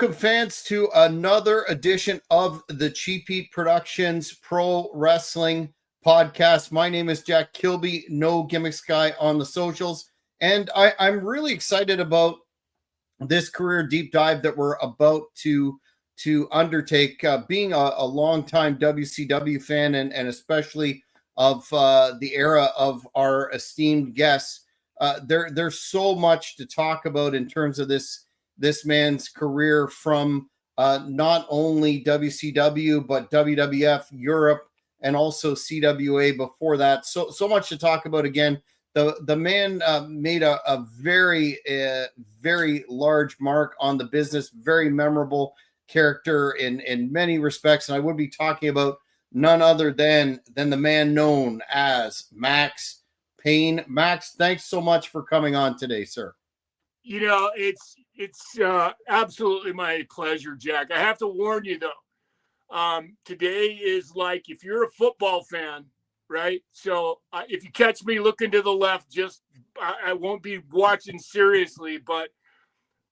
Welcome, fans, to another edition of the Cheap Heat Productions Pro Wrestling Podcast. My name is Jack Kilby, No Gimmicks Guy on the socials, and I'm really excited about this career deep dive that we're about to undertake. Being a longtime WCW fan, and especially of the era of our esteemed guests, there's so much to talk about in terms of this man's career from not only WCW but WWF, Europe, and also CWA before that. So much to talk about. Again, the man made a very very large mark on the business, very memorable character in many respects, and I would be talking about none other than the man known as Maxx Payne. Max, thanks so much for coming on today, sir. You know, it's absolutely my pleasure, Jack. I have to warn you, though. Today is like, if you're a football fan, right? So if you catch me looking to the left, just I won't be watching seriously, but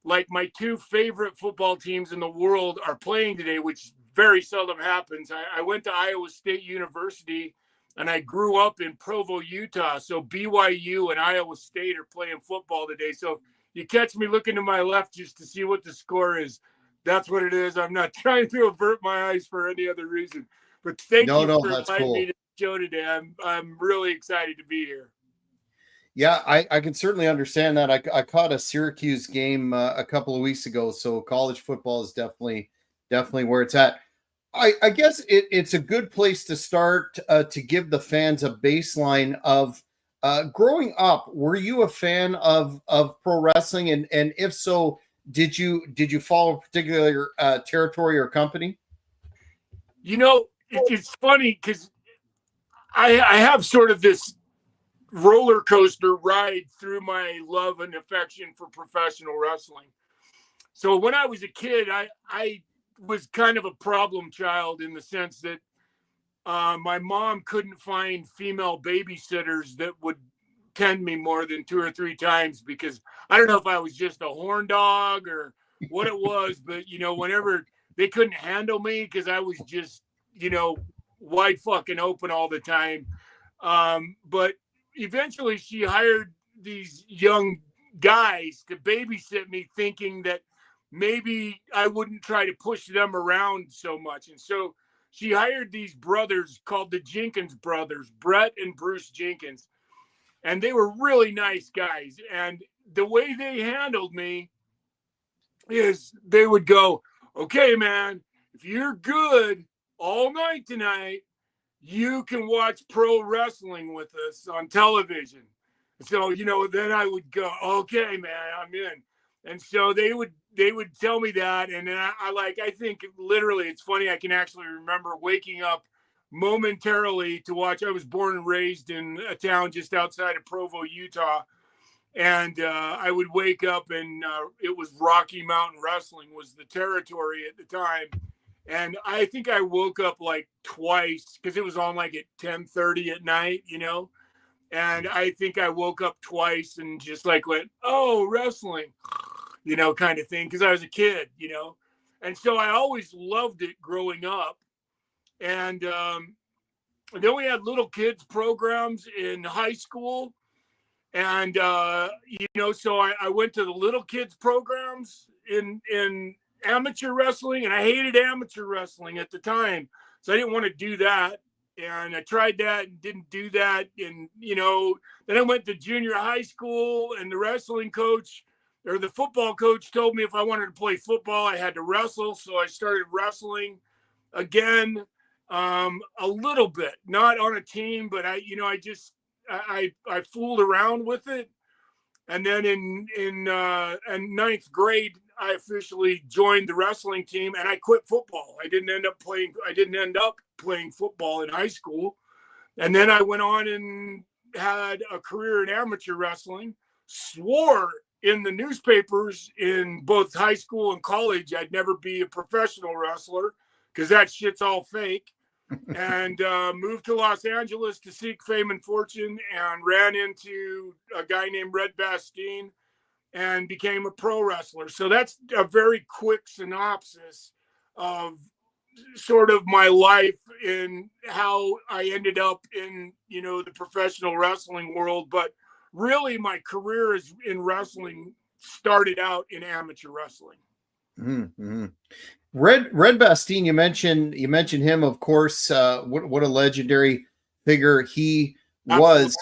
like my two favorite football teams in the world are playing today, which very seldom happens. I went to Iowa State University, and I grew up in Provo, Utah. So BYU and Iowa State are playing football today. So you catch me looking to my left just to see what the score is. That's what it is. I'm not trying to avert my eyes for any other reason. But thank you for inviting me to the show today. I'm really excited to be here. Yeah, I can certainly understand that. I caught a Syracuse game a couple of weeks ago, so college football is definitely where it's at. I guess it's a good place to start to give the fans a baseline of growing up. Were you a fan of pro wrestling, and if so, did you follow a particular territory or company? You know, it's funny because I have sort of this roller coaster ride through my love and affection for professional wrestling. So when I was a kid, I was kind of a problem child in the sense that my mom couldn't find female babysitters that would tend me more than 2 or 3 times, because I don't know if I was just a horn dog or what it was, but whenever they couldn't handle me because I was just wide fucking open all the time. But eventually she hired these young guys to babysit me, thinking that maybe I wouldn't try to push them around so much. And so she hired these brothers called the Jenkins brothers, Brett and Bruce Jenkins. And they were really nice guys. And the way they handled me is they would go, okay, man, if you're good all night tonight, you can watch pro wrestling with us on television. So, then I would go, okay, man, I'm in. And so they would tell me that. And then I think literally, it's funny, I can actually remember waking up momentarily to watch. I was born and raised in a town just outside of Provo, Utah. And I would wake up and it was Rocky Mountain Wrestling was the territory at the time. And I think I woke up like twice because it was on like at 10:30 at night, and I think I woke up twice and just like went, oh, wrestling, kind of thing. Cause I was a kid, and so I always loved it growing up. And then we had little kids programs in high school. And, so I went to the little kids programs in amateur wrestling, and I hated amateur wrestling at the time. So I didn't want to do that. And I tried that and didn't do that. And, then I went to junior high school, and the wrestling coach or the football coach told me if I wanted to play football, I had to wrestle. So I started wrestling again, a little bit, not on a team, but I fooled around with it. And then in ninth grade, I officially joined the wrestling team, and I quit football. I didn't end up playing football in high school. And then I went on and had a career in amateur wrestling, swore in the newspapers in both high school and college I'd never be a professional wrestler because that shit's all fake. And moved to Los Angeles to seek fame and fortune, and ran into a guy named Red Bastien and became a pro wrestler. So that's a very quick synopsis of sort of my life and how I ended up in, the professional wrestling world. But really my career is in wrestling started out in amateur wrestling. Mm-hmm. Red Bastien, you mentioned him, of course. What a legendary figure he was.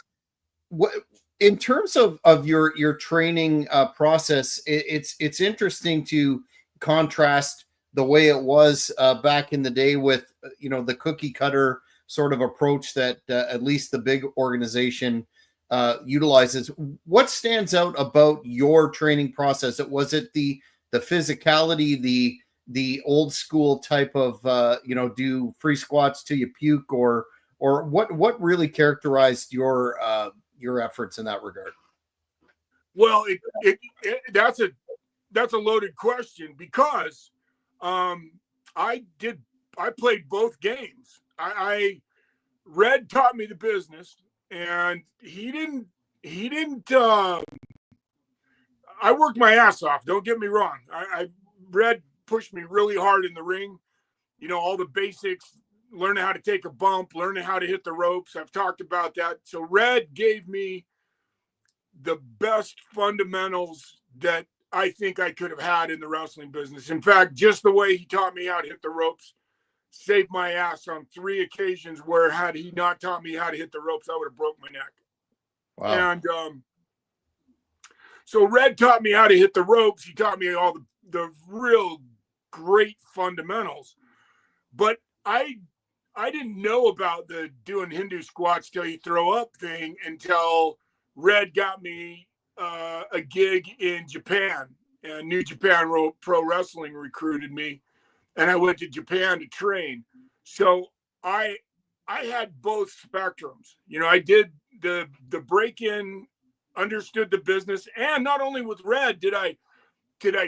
What, in terms of your training process, it's interesting to contrast the way it was back in the day with the cookie cutter sort of approach that at least the big organization utilizes. What stands out about your training process? Was it the physicality, the old school type of do free squats till you puke, or what really characterized your efforts in that regard? Well, that's a loaded question, because I played both games. Red taught me the business, and he didn't I worked my ass off, don't get me wrong. Red pushed me really hard in the ring, all the basics, learning how to take a bump, learning how to hit the ropes. I've talked about that. So Red gave me the best fundamentals that I think I could have had in the wrestling business. In fact, just the way he taught me how to hit the ropes saved my ass on 3 occasions where, had he not taught me how to hit the ropes, I would have broke my neck. Wow. And so Red taught me how to hit the ropes. He taught me all the real great fundamentals. But I didn't know about the doing Hindu squats till you throw up thing until Red got me a gig in Japan. And New Japan Pro Wrestling recruited me, and I went to Japan to train. So I had both spectrums. I did the break-in, understood the business, and not only with Red did I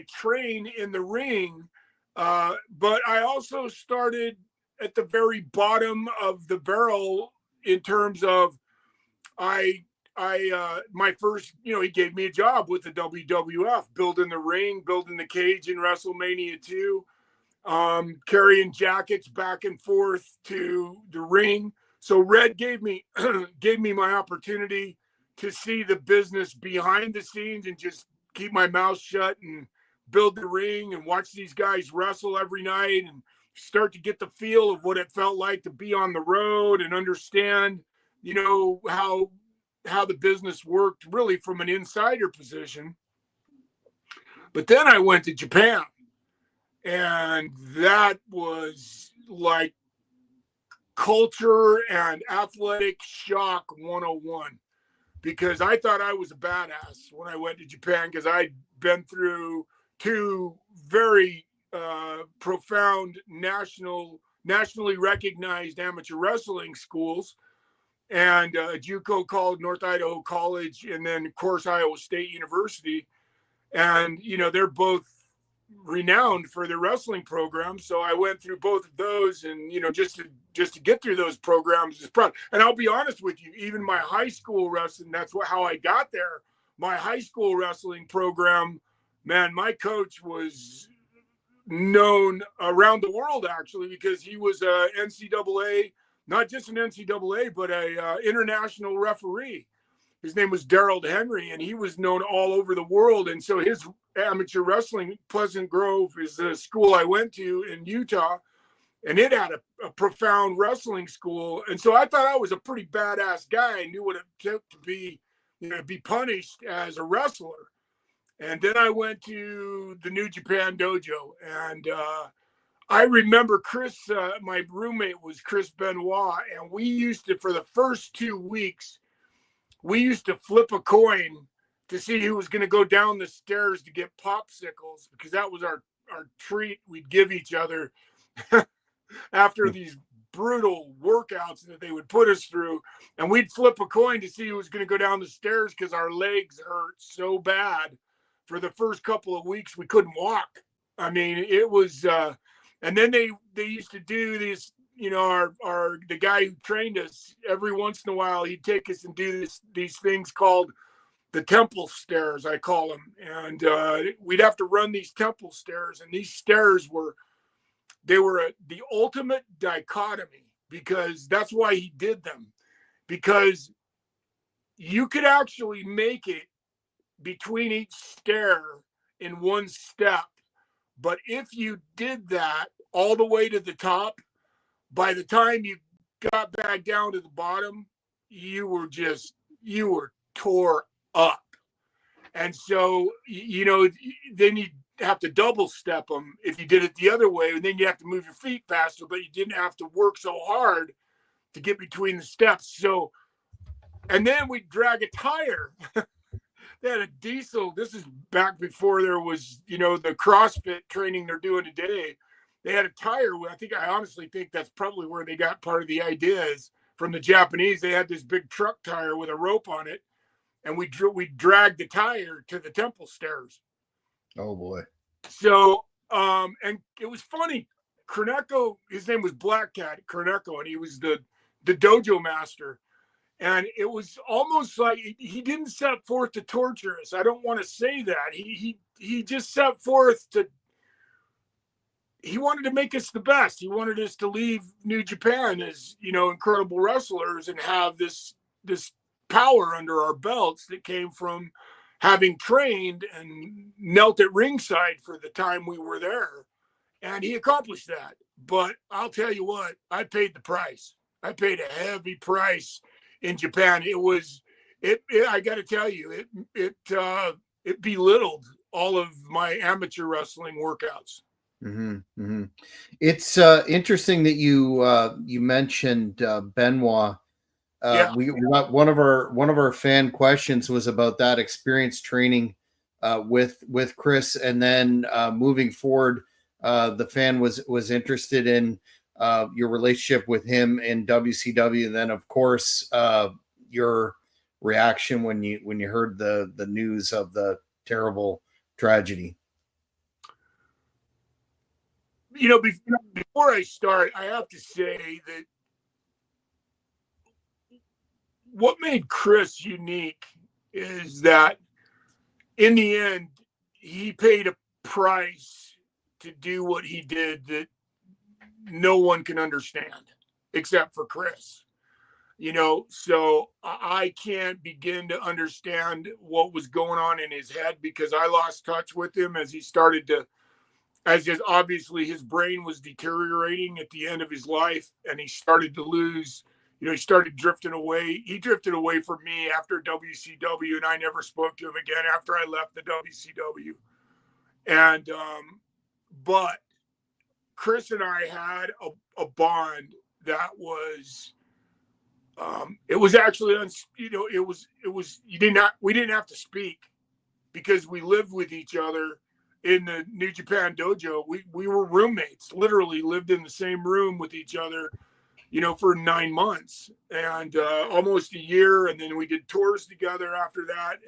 train in the ring, but I also started at the very bottom of the barrel in terms of my first, he gave me a job with the WWF, building the ring, building the cage in WrestleMania 2, carrying jackets back and forth to the ring. So Red gave me my opportunity to see the business behind the scenes and just keep my mouth shut and build the ring and watch these guys wrestle every night and start to get the feel of what it felt like to be on the road and understand, how the business worked really from an insider position. But then I went to Japan, and that was like culture and athletic shock 101, because I thought I was a badass when I went to Japan, because I'd been through 2 very profound nationally recognized amateur wrestling schools, and JUCO College, North Idaho College, and then of course Iowa State University. And they're both renowned for their wrestling programs. So I went through both of those, and just to get through those programs is proud. And I'll be honest with you, even my high school wrestling, that's how I got there. My high school wrestling program, man, my coach was known around the world, actually, because he was a NCAA, not just an NCAA, but a international referee. His name was Darrell Henry, and he was known all over the world. And so his amateur wrestling, Pleasant Grove is the school I went to in Utah, and it had a profound wrestling school. And so I thought I was a pretty badass guy. I knew what it took to be punished as a wrestler. And then I went to the New Japan Dojo, and I remember Chris, my roommate was Chris Benoit, and we used to, for the first 2 weeks, we used to flip a coin to see who was going to go down the stairs to get popsicles, because that was our treat we'd give each other after these brutal workouts that they would put us through. And we'd flip a coin to see who was going to go down the stairs, because our legs hurt so bad. For the first couple of weeks, we couldn't walk. I mean, it was, and then they used to do this, the guy who trained us, every once in a while, he'd take us and do these things called the temple stairs, I call them. And we'd have to run these temple stairs. And these stairs were the ultimate dichotomy, because that's why he did them. Because you could actually make it between each stair in one step. But if you did that all the way to the top, by the time you got back down to the bottom, you were tore up. And so, then you have to double step them if you did it the other way. And then you have to move your feet faster, but you didn't have to work so hard to get between the steps. So, and then we drag a tire. They had a diesel. This is back before there was, the CrossFit training they're doing today. They had a tire. I honestly think that's probably where they got part of the idea is from the Japanese. They had this big truck tire with a rope on it, and we dragged the tire to the temple stairs. Oh boy. So, and it was funny. Korneko, his name was Black Cat Korneko, and he was the dojo master. And it was almost like he didn't set forth to torture us. I don't want to say that. He just set forth he wanted to make us the best. He wanted us to leave New Japan as, incredible wrestlers and have this power under our belts that came from having trained and knelt at ringside for the time we were there. And he accomplished that. But I'll tell you what, I paid the price. I paid a heavy price in Japan. I got to tell you, it belittled all of my amateur wrestling workouts. Mm-hmm, mm-hmm. It's interesting that you mentioned Benoit. Yeah. We got one of our fan questions was about that experience training with Chris, and then moving forward, the fan was interested in your relationship with him in WCW, and then of course your reaction when you heard the news of the terrible tragedy. Before I start, I have to say that what made Chris unique is that in the end, he paid a price to do what he did that no one can understand except for Chris. So I can't begin to understand what was going on in his head, because I lost touch with him as he started to, obviously his brain was deteriorating at the end of his life, and he started to lose, he started drifting away. He drifted away from me after WCW, and I never spoke to him again after I left the WCW. And, but Chris and I had a bond that was, it was actually, we didn't have to speak, because we lived with each other in the New Japan dojo. We were roommates, literally lived in the same room with each other, for 9 months and almost a year. And then we did tours together after that.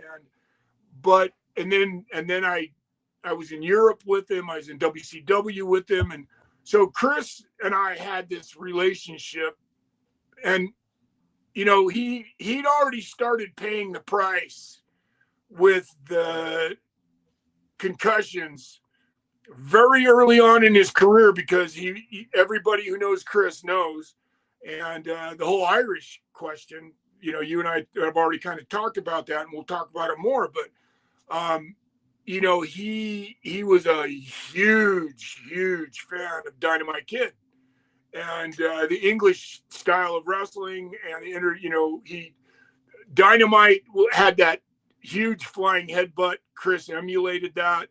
And then I was in Europe with him. I was in WCW with him. And so Chris and I had this relationship, and, he'd already started paying the price with the concussions very early on in his career, because everybody who knows Chris knows. And the whole Irish question, you and I have already kind of talked about that, and we'll talk about it more. But he was a huge fan of Dynamite Kid and the English style of wrestling, and Dynamite had that huge flying headbutt. Chris emulated that.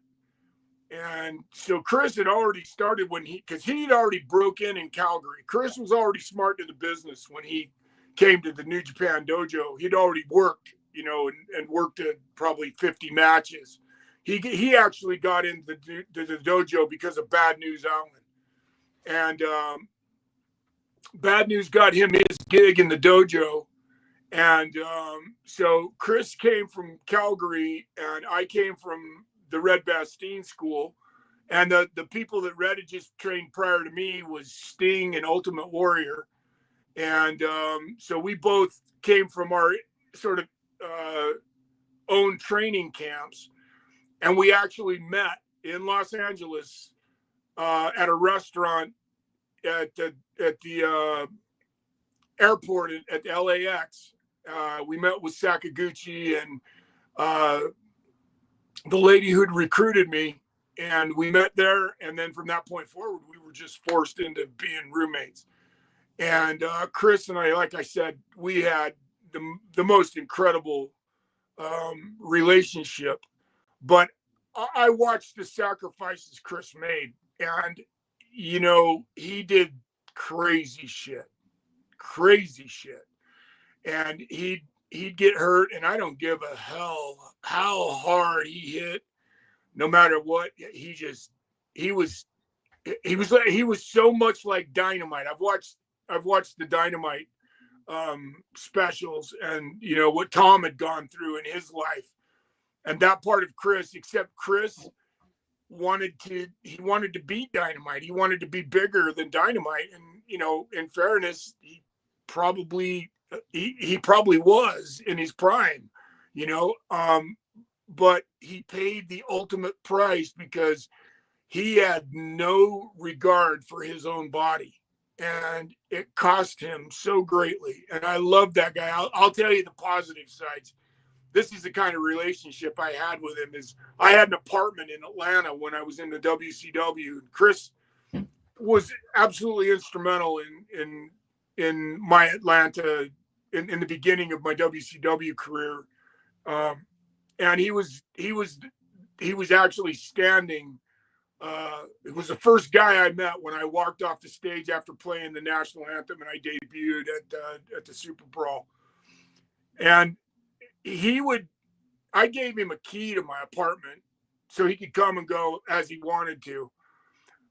And so Chris had already started because he'd already broke in Calgary. Chris was already smart to the business when he came to the New Japan dojo. He'd already worked, and worked at probably 50 matches. He actually got into the dojo because of Bad News Allen. And Bad News got him his gig in the dojo. And so Chris came from Calgary, and I came from the Red Bastille School. And the people that Red had just trained prior to me was Sting and Ultimate Warrior. And so we both came from our sort of own training camps. And we actually met in Los Angeles at a restaurant at the airport at the LAX. We met with Sakaguchi and the lady who'd recruited me, and we met there. And then from that point forward, we were just forced into being roommates. And Chris and I, like I said, we had the most incredible relationship. But I watched the sacrifices Chris made, and you know, he did crazy shit, and he'd get hurt, and I don't give a hell how hard he hit, no matter what. He was so much like Dynamite. I've watched the Dynamite specials, and you know what Tom had gone through in his life, and that part of Chris. Except Chris wanted to beat Dynamite. He wanted to be bigger than Dynamite, and you know, in fairness, he probably was in his prime, you know, but he paid the ultimate price because he had no regard for his own body, and it cost him so greatly. And I love that guy. I'll tell you the positive sides. This is the kind of relationship I had with him. Is I had an apartment in Atlanta when I was in the WCW. Chris was absolutely instrumental in my Atlanta in the beginning of my WCW career, and he was actually standing. It was the first guy I met when I walked off the stage after playing the national anthem, and I debuted at the Super Brawl. And I gave him a key to my apartment so he could come and go as he wanted to.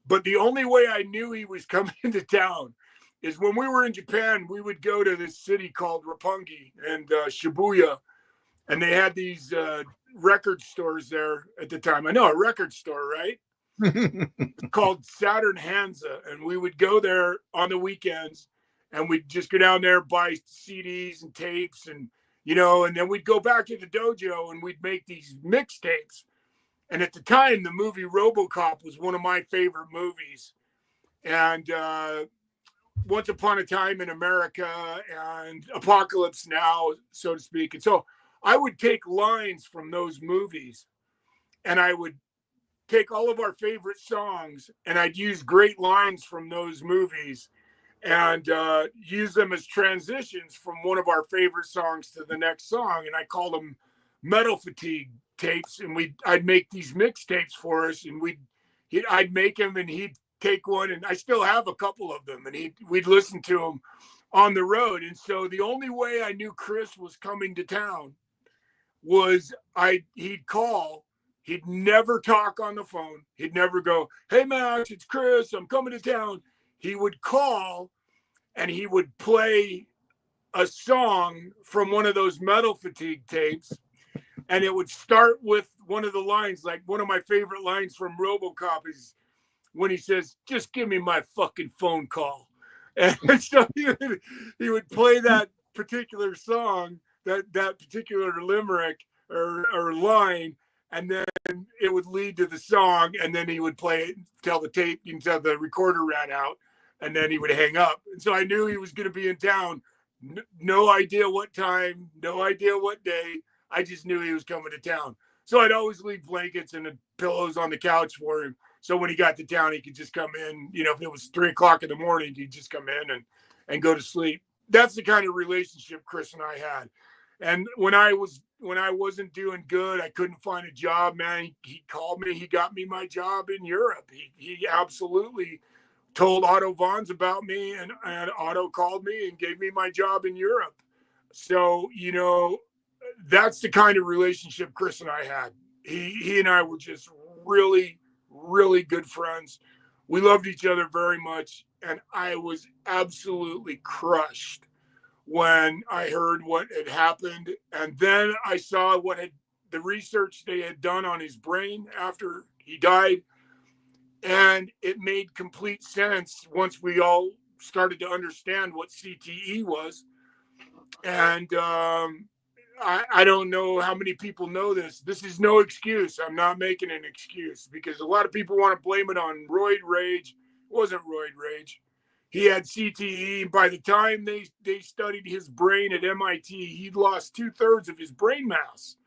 But the only way I knew he was coming into town is when we were in Japan. We would go to this city called Roppongi and Shibuya, and they had these record stores there at the time. I know a record store, right? Called Saturn Hansa, and we would go there on the weekends, and we'd just go down there, buy CDs and tapes, and you know, and then we'd go back to the dojo and we'd make these mixtapes. And at the time, the movie RoboCop was one of my favorite movies, and Once Upon a Time in America and Apocalypse Now, so to speak. And so I would take lines from those movies, and I would take all of our favorite songs, and I'd use great lines from those movies and use them as transitions from one of our favorite songs to the next song. And I called them Metal Fatigue tapes, and I'd make these mixtapes for us, and I'd make them, and he'd take one, and I still have a couple of them, and we'd listen to them on the road. And so the only way I knew Chris was coming to town was he'd call. He'd never talk on the phone. He'd never go, "Hey, Max, it's Chris. I'm coming to town." He would call, and he would play a song from one of those Metal Fatigue tapes, and it would start with one of the lines. Like one of my favorite lines from RoboCop is when he says, "Just give me my fucking phone call." And so he would play that particular song, that particular limerick or line, and then it would lead to the song, and then he would play it until the recorder ran out, and then he would hang up. And so I knew he was going to be in town. No idea what time, no idea what day. I just knew he was coming to town. So I'd always leave blankets and pillows on the couch for him. So when he got to town, he could just come in. You know, if it was 3:00 in the morning, he'd just come in and go to sleep. That's the kind of relationship Chris and I had. And when I wasn't doing good, I couldn't find a job, man, he called me. He got me my job in Europe. He absolutely told Otto Vons about me, and Otto called me and gave me my job in Europe. So, you know, that's the kind of relationship Chris and I had. He and I were just really, really good friends. We loved each other very much, and I was absolutely crushed when I heard what had happened. And then I saw the research they had done on his brain after he died. And it made complete sense once we all started to understand what CTE was. And I don't know how many people know this. This is no excuse. I'm not making an excuse because a lot of people want to blame it on roid rage. It wasn't roid rage. He had CTE. By the time they studied his brain at MIT, he'd lost 2/3 of his brain mass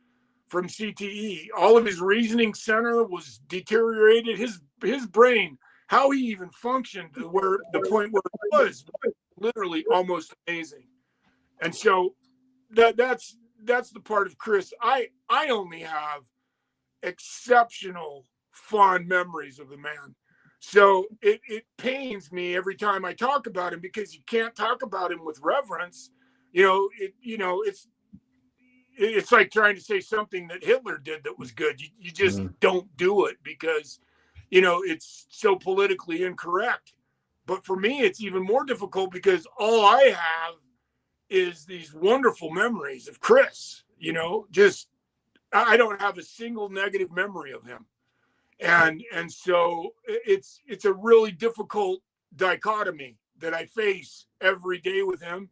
from CTE. All of his reasoning center was deteriorated. His brain, how he even functioned, where the point where it was literally almost amazing. And so that's the part of Chris. I only have exceptional fond memories of the man. So it pains me every time I talk about him because you can't talk about him with reverence. It's like trying to say something that Hitler did that was good. You just don't do it because it's so politically incorrect. But for me, it's even more difficult because all I have is these wonderful memories of Chris. Just I don't have a single negative memory of him. And so it's a really difficult dichotomy that I face every day with him.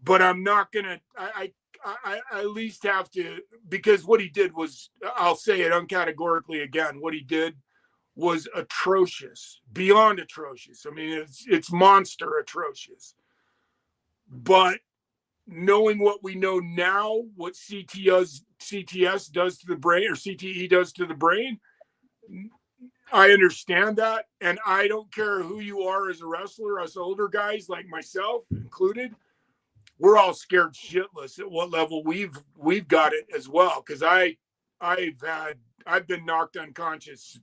But I'm not gonna. I at least have to, because what he did was, I'll say it uncategorically again. What he did was atrocious, beyond atrocious. I mean, it's monster atrocious. But knowing what we know now, what CTS does to the brain, or CTE does to the brain, I understand that. And I don't care who you are as a wrestler, us older guys like myself included, we're all scared shitless at what level we've got it as well. Because I've been knocked unconscious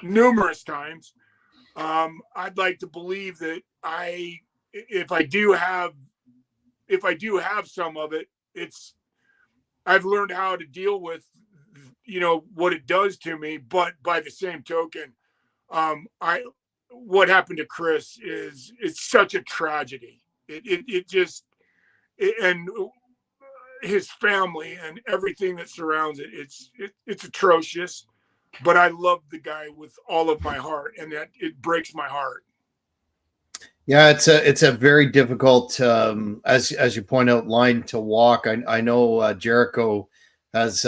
numerous times. I'd like to believe that if I do have some of it, I've learned how to deal with what it does to me. But by the same token, what happened to Chris it's such a tragedy. And his family and everything that surrounds it, it's atrocious. But I love the guy with all of my heart, and that it breaks my heart. Yeah, it's a very difficult, as you point out, line to walk. I know Jericho has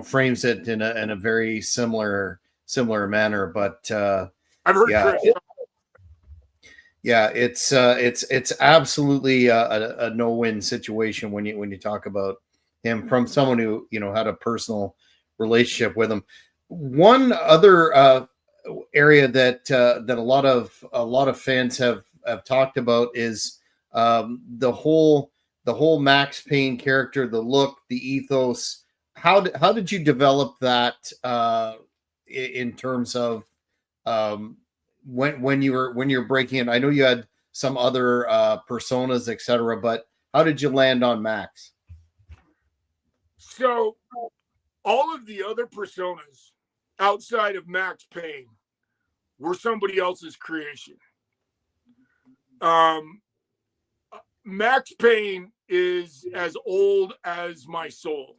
frames it in a very similar manner, but I've heard Chris. Yeah, it's absolutely a no-win situation when you talk about him from someone who had a personal relationship with him. One other area that a lot of fans have talked about is the whole Maxx Payne character, the look, the ethos. How did you develop that in terms of when you're breaking in? I know you had some other personas, etc., but how did you land on Maxx? So all of the other personas outside of Maxx Payne were somebody else's creation. Maxx Payne is as old as my soul.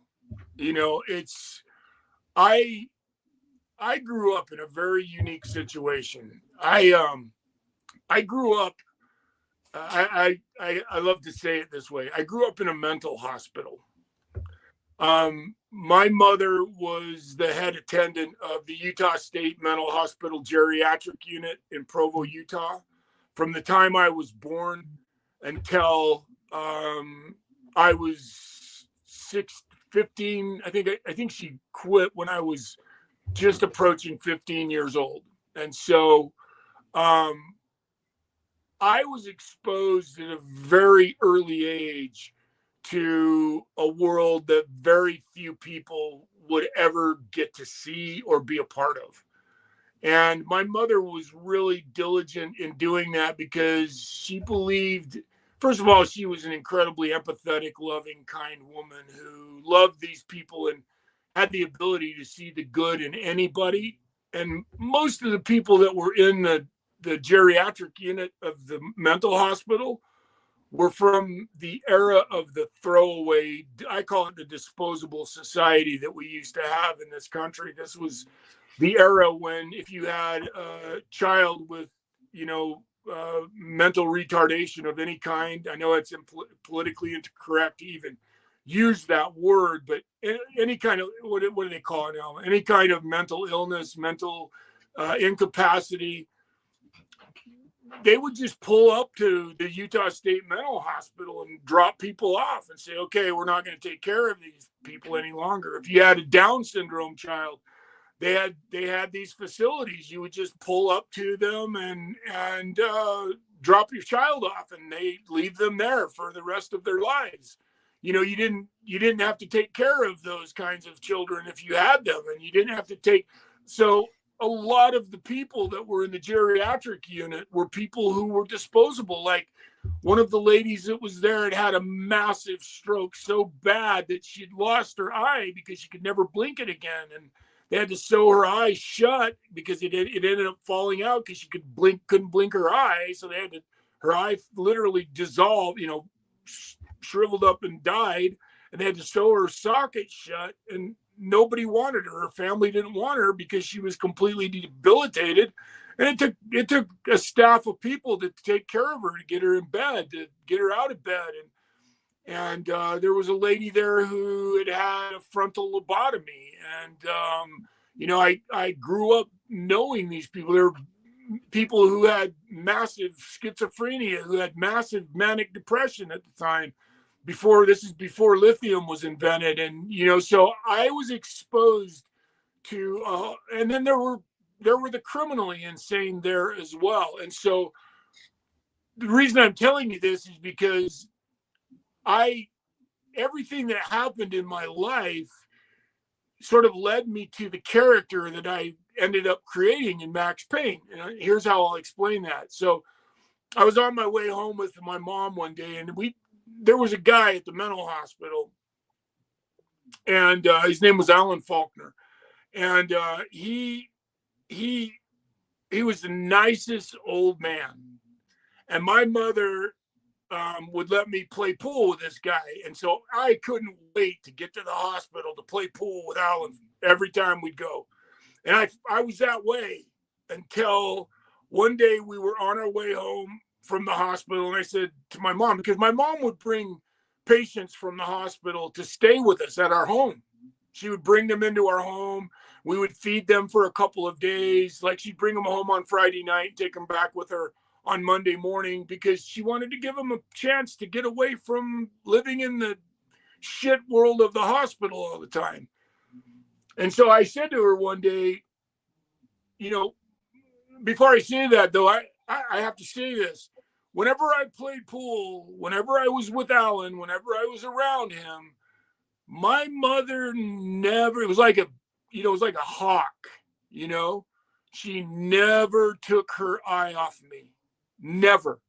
I grew up in a very unique situation. I grew up. I love to say it this way. I grew up in a mental hospital. My mother was the head attendant of the Utah State Mental Hospital Geriatric Unit in Provo, Utah, from the time I was born until I was 15. I think she quit when I was just approaching 15 years old. And so I was exposed at a very early age to a world that very few people would ever get to see or be a part of. And my mother was really diligent in doing that because she believed, first of all, she was an incredibly empathetic, loving, kind woman who loved these people and had the ability to see the good in anybody. And most of the people that were in the geriatric unit of the mental hospital were from the era of the throwaway, I call it the disposable society that we used to have in this country. This was the era when if you had a child with, mental retardation of any kind, I know it's politically incorrect to even use that word, but any kind of, what do they call it now? Any kind of mental illness, mental incapacity, they would just pull up to the Utah State Mental Hospital and drop people off and say, okay, we're not going to take care of these people any longer. If you had a Down syndrome child, they had these facilities. You would just pull up to them and drop your child off, and they leave them there for the rest of their lives. You know, you didn't have to take care of those kinds of children if you had them, and you didn't have to take. So a lot of the people that were in the geriatric unit were people who were disposable. Like one of the ladies that was there had a massive stroke so bad that she'd lost her eye because she could never blink it again, and they had to sew her eye shut because it ended up falling out because she couldn't blink her eye. So they had to, her eye literally dissolved, you know, shriveled up and died, and they had to sew her socket shut, and nobody wanted her. Her family didn't want her because she was completely debilitated, and it took a staff of people to take care of her, to get her in bed, to get her out of bed. And there was a lady there who had a frontal lobotomy, and you know, I grew up knowing these people. There were people who had massive schizophrenia, who had massive manic depression at the time, before lithium was invented. And you know, so I was exposed to and then there were the criminally insane there as well. And so the reason I'm telling you this is because everything that happened in my life sort of led me to the character that I ended up creating in Maxx Payne. And here's how I'll explain that. So I was on my way home with my mom one day, and there was a guy at the mental hospital, and his name was Alan Faulkner. And he was the nicest old man. And my mother would let me play pool with this guy. And so I couldn't wait to get to the hospital to play pool with Alan every time we'd go. And I was that way until one day we were on our way home from the hospital. And I said to my mom, because my mom would bring patients from the hospital to stay with us at our home. She would bring them into our home. We would feed them for a couple of days. Like she'd bring them home on Friday night, take them back with her on Monday morning, because she wanted to give them a chance to get away from living in the shit world of the hospital all the time. And so I said to her one day, you know, before I say that though, I have to say this. Whenever I played pool, whenever I was with Alan, whenever I was around him, my mother never, it was like a hawk, you know, she never took her eye off me. Never.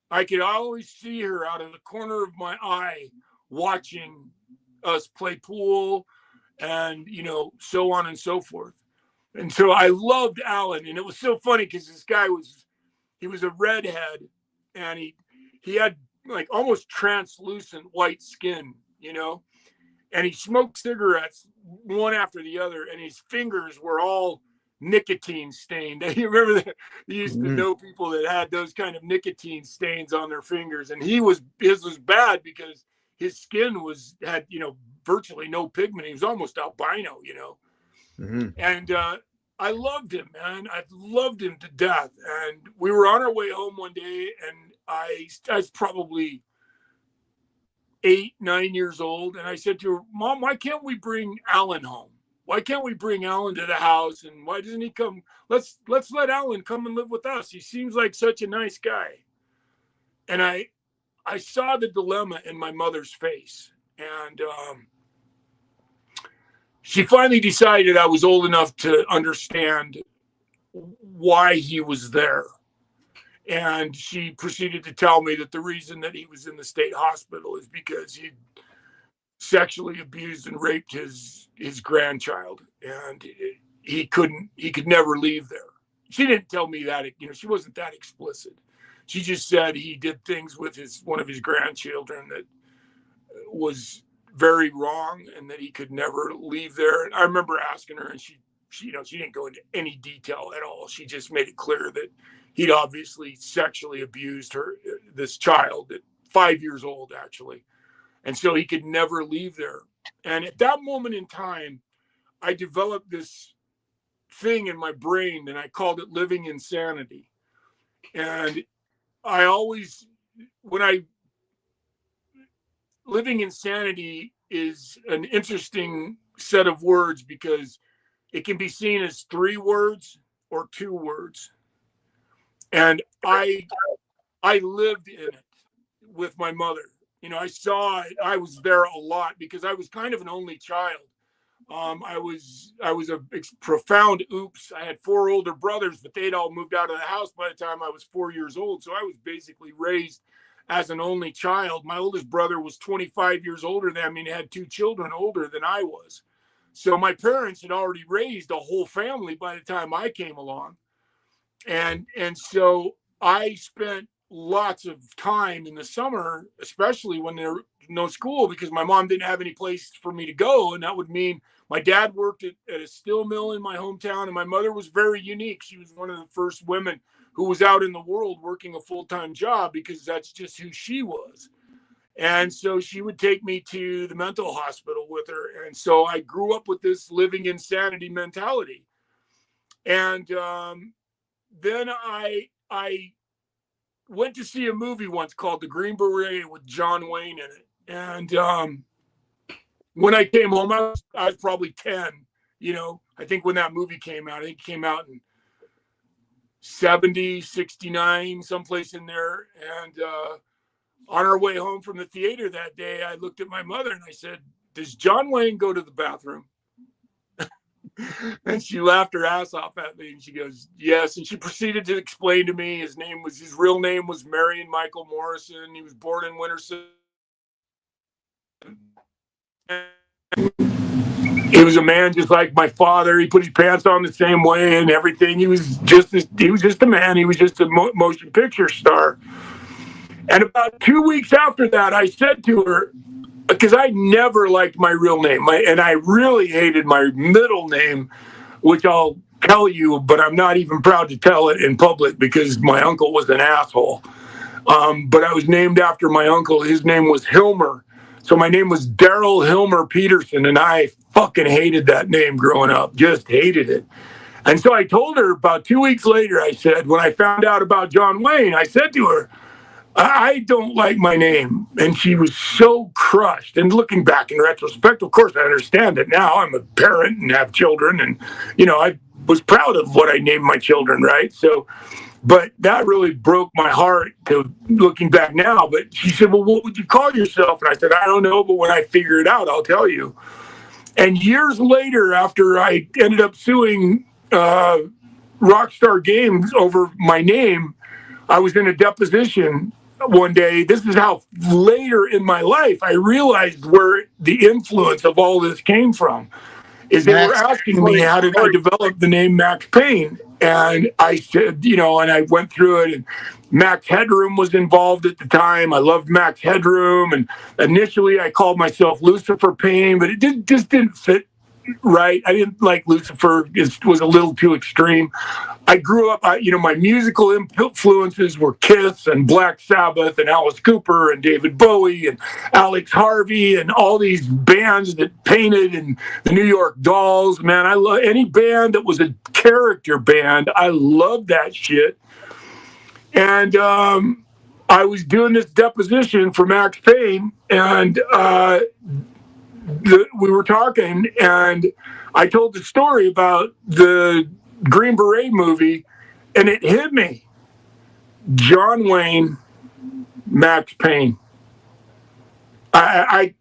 I could always see her out of the corner of my eye watching us play pool, and, you know, so on and so forth. And so I loved Alan. And it was so funny because this guy he was a redhead, and he had like almost translucent white skin, you know, and he smoked cigarettes one after the other, and his fingers were all nicotine stained. You remember that? You used to know people that had those kind of nicotine stains on their fingers, and his was bad because his skin had, you know, virtually no pigment. He was almost albino, you know. And I loved him, man. I loved him to death. And we were on our way home one day, and I was probably 8, 9 years old, and I said to her, Mom, why can't we bring Alan home? Why can't we bring Alan to the house? And why doesn't he come? Let's let Alan come and live with us. He seems like such a nice guy. And I saw the dilemma in my mother's face. And she finally decided I was old enough to understand why he was there. And she proceeded to tell me that the reason that he was in the state hospital is because he sexually abused and raped his grandchild, and he could never leave there. She didn't tell me that, you know, she wasn't that explicit. She just said he did things with one of his grandchildren that was very wrong, and that he could never leave there. And I remember asking her, and she you know, she didn't go into any detail at all. She just made it clear that he'd obviously sexually abused this child at 5 years old, actually. And so he could never leave there. And at that moment in time, I developed this thing in my brain, and I called it living insanity. And I always, living insanity is an interesting set of words because it can be seen as 3 words or 2 words. And I lived in it with my mother. You know, I saw it. I was there a lot because I was kind of an only child. I was a profound oops. I had 4 older brothers, but they'd all moved out of the house by the time I was 4 years old. So I was basically raised as an only child. My oldest brother was 25 years older than me and had 2 children older than I was. So my parents had already raised a whole family by the time I came along. And so I spent lots of time in the summer, especially when there was no school, because my mom didn't have any place for me to go. And that would mean my dad worked at a steel mill in my hometown, and my mother was very unique. She was one of the first women who was out in the world working a full-time job because that's just who she was. And so she would take me to the mental hospital with her. And so I grew up with this living insanity mentality. And then I went to see a movie once called The Green Beret with John Wayne in it. And when I came home, I was probably 10. You know, I think when that movie came out, I think it came out in 70, 69, someplace in there. And on our way home from the theater that day, I looked at my mother and I said, "Does John Wayne go to the bathroom?" And she laughed her ass off at me, and she goes, "Yes." And she proceeded to explain to me his real name was Marion Michael Morrison. He was born in Winterset. He was a man just like my father. He put his pants on the same way and everything. He was just a man. He was just a motion picture star. And about 2 weeks after that, I said to her, because I never liked my real name, and I really hated my middle name, which I'll tell you, but I'm not even proud to tell it in public because my uncle was an asshole. But I was named after my uncle. His name was Hilmer. So my name was Daryl Hilmer Peterson, and I fucking hated that name growing up, just hated it. And so I told her about 2 weeks later, I said, when I found out about John Wayne, I said to her, "I don't like my name." And she was so crushed. And looking back in retrospect, of course, I understand it now. I'm a parent and have children. And, you know, I was proud of what I named my children, right? So, but that really broke my heart to looking back now. But she said, "Well, what would you call yourself?" And I said, "I don't know, but when I figure it out, I'll tell you." And years later, after I ended up suing Rockstar Games over my name, I was in a deposition one day. This is how later in my life I realized where the influence of all this came from. Is they were asking me, how did I develop the name Maxx Payne? And I said, you know, and I went through it, and Max Headroom was involved at the time. I loved Max Headroom. And initially I called myself Lucifer Payne, but it just didn't fit right. I didn't like Lucifer. It was a little too extreme. I grew up, my musical influences were Kiss and Black Sabbath and Alice Cooper and David Bowie and Alex Harvey and all these bands that painted and the New York Dolls. Man, I love any band that was a character band. I loved that shit. And I was doing this deposition for Maxx Payne, and we were talking, and I told the story about the Green Beret movie, and it hit me. John Wayne, Maxx Payne. I'm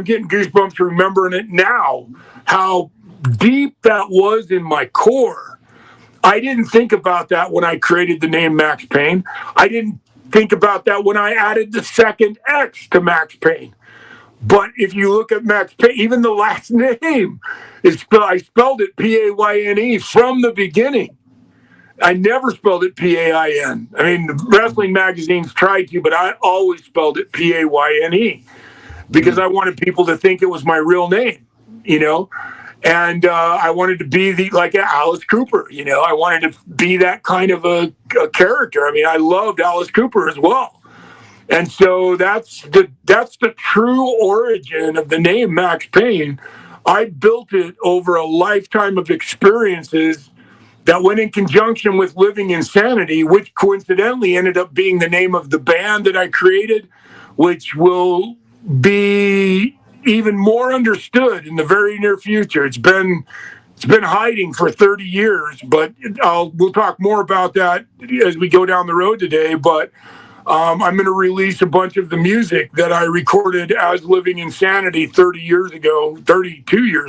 getting goosebumps remembering it now, how deep that was in my core. I didn't think about that when I created the name Maxx Payne. I didn't think about that when I added the second X to Maxx Payne. But if you look at Maxx Payne, even the last name I spelled it Payne from the beginning. I never spelled it Pain. I mean, the wrestling magazines tried to, but I always spelled it Payne because I wanted people to think it was my real name, you know. And I wanted to be like Alice Cooper, you know. I wanted to be that kind of a character. I mean, I loved Alice Cooper as well. And so that's the true origin of the name Maxx Payne. I built it over a lifetime of experiences that went in conjunction with Living Insanity, which coincidentally ended up being the name of the band that I created, which will be even more understood in the very near future. It's been hiding for 30 years, but we'll talk more about that as we go down the road today. But I'm going to release a bunch of the music that I recorded as Living Insanity 32 years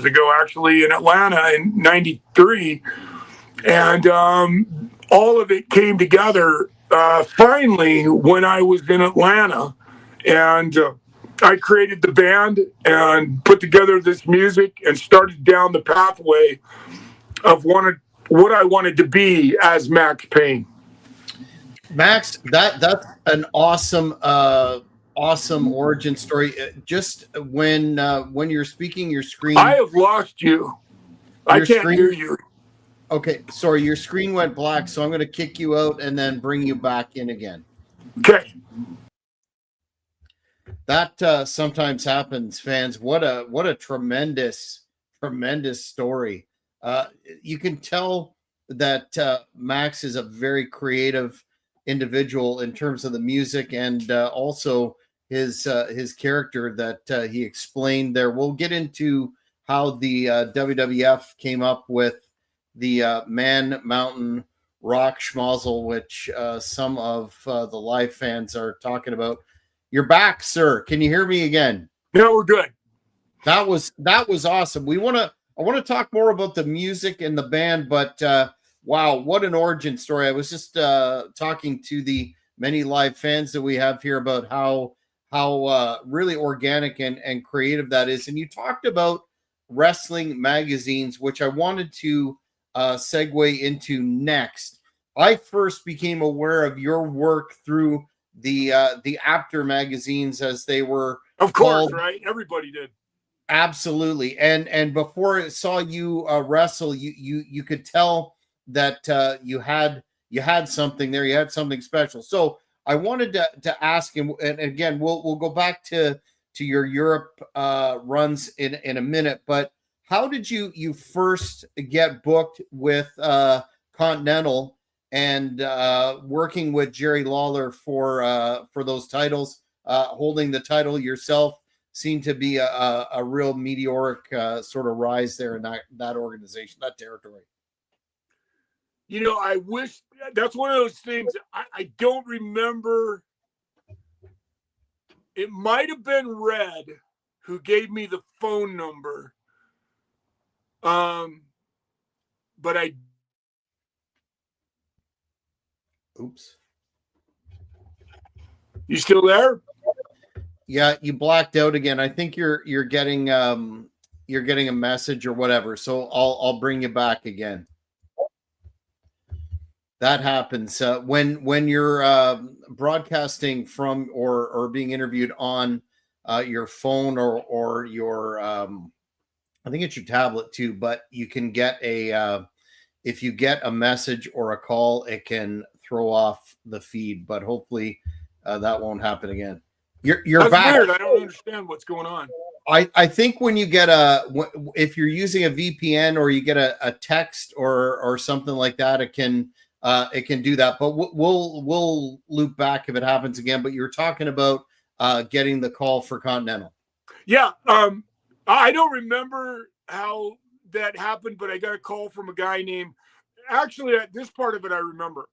ago, actually, in Atlanta in '93. And all of it came together finally when I was in Atlanta. And I created the band and put together this music and started down the pathway of what I wanted to be as Maxx Payne. Max, that's an awesome origin story. Just when you're speaking, your screen. I have lost you. I can't hear you. Okay, sorry, your screen went black, so I'm going to kick you out and then bring you back in again. Okay. That sometimes happens, fans. What a tremendous story. You can tell that Max is a very creative individual in terms of the music and also his character that he explained there. We'll get into how the WWF came up with the Man Mountain Rock Schmozzle, which some of the live fans are talking about. You're back, sir. Can you hear me again? No, we're good. That was awesome. I want to talk more about the music and the band, but wow, what an origin story. I was just talking to the many live fans that we have here about how really organic and creative that is. And you talked about wrestling magazines, which I wanted to segue into next. I first became aware of your work through the After magazines, as they were of course called. Right, everybody did. Absolutely. And before I saw you wrestle, you could tell that you had something there. You had something special. So I wanted to ask him, and again, we'll go back to your Europe runs in a minute, but how did you first get booked with Continental and working with Jerry Lawler for those titles? Holding the title yourself seemed to be a real meteoric sort of rise there in that organization, that territory. You know, I wish that's one of those things. I don't remember. It might have been Red who gave me the phone number. But I. Oops. You still there? Yeah, you blacked out again. I think you're getting a message or whatever. So I'll bring you back again. That happens when you're broadcasting from or being interviewed on your phone or your I think it's your tablet too. But you can get if you get a message or a call, it can throw off the feed. But hopefully that won't happen again. You're That's back. weird. I don't understand what's going on. I think when you get if you're using a VPN or you get a text or something like that, it can do that. But we'll loop back if it happens again. But you're talking about getting the call for Continental. Yeah. I don't remember how that happened, but I got a call from a guy named. Actually, this part of it I remember.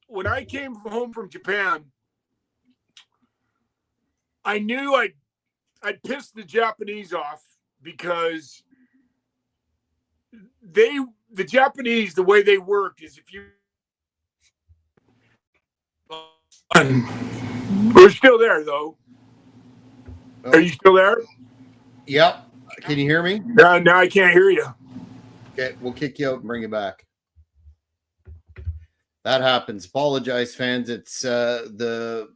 When I came home from Japan, I knew I'd pissed the Japanese off because the Japanese, the way they work is if you. We're still there though. Are you still there? Yep. Can you hear me? Now I can't hear you. Okay, we'll kick you out and bring you back. That happens. Apologize, fans. It's the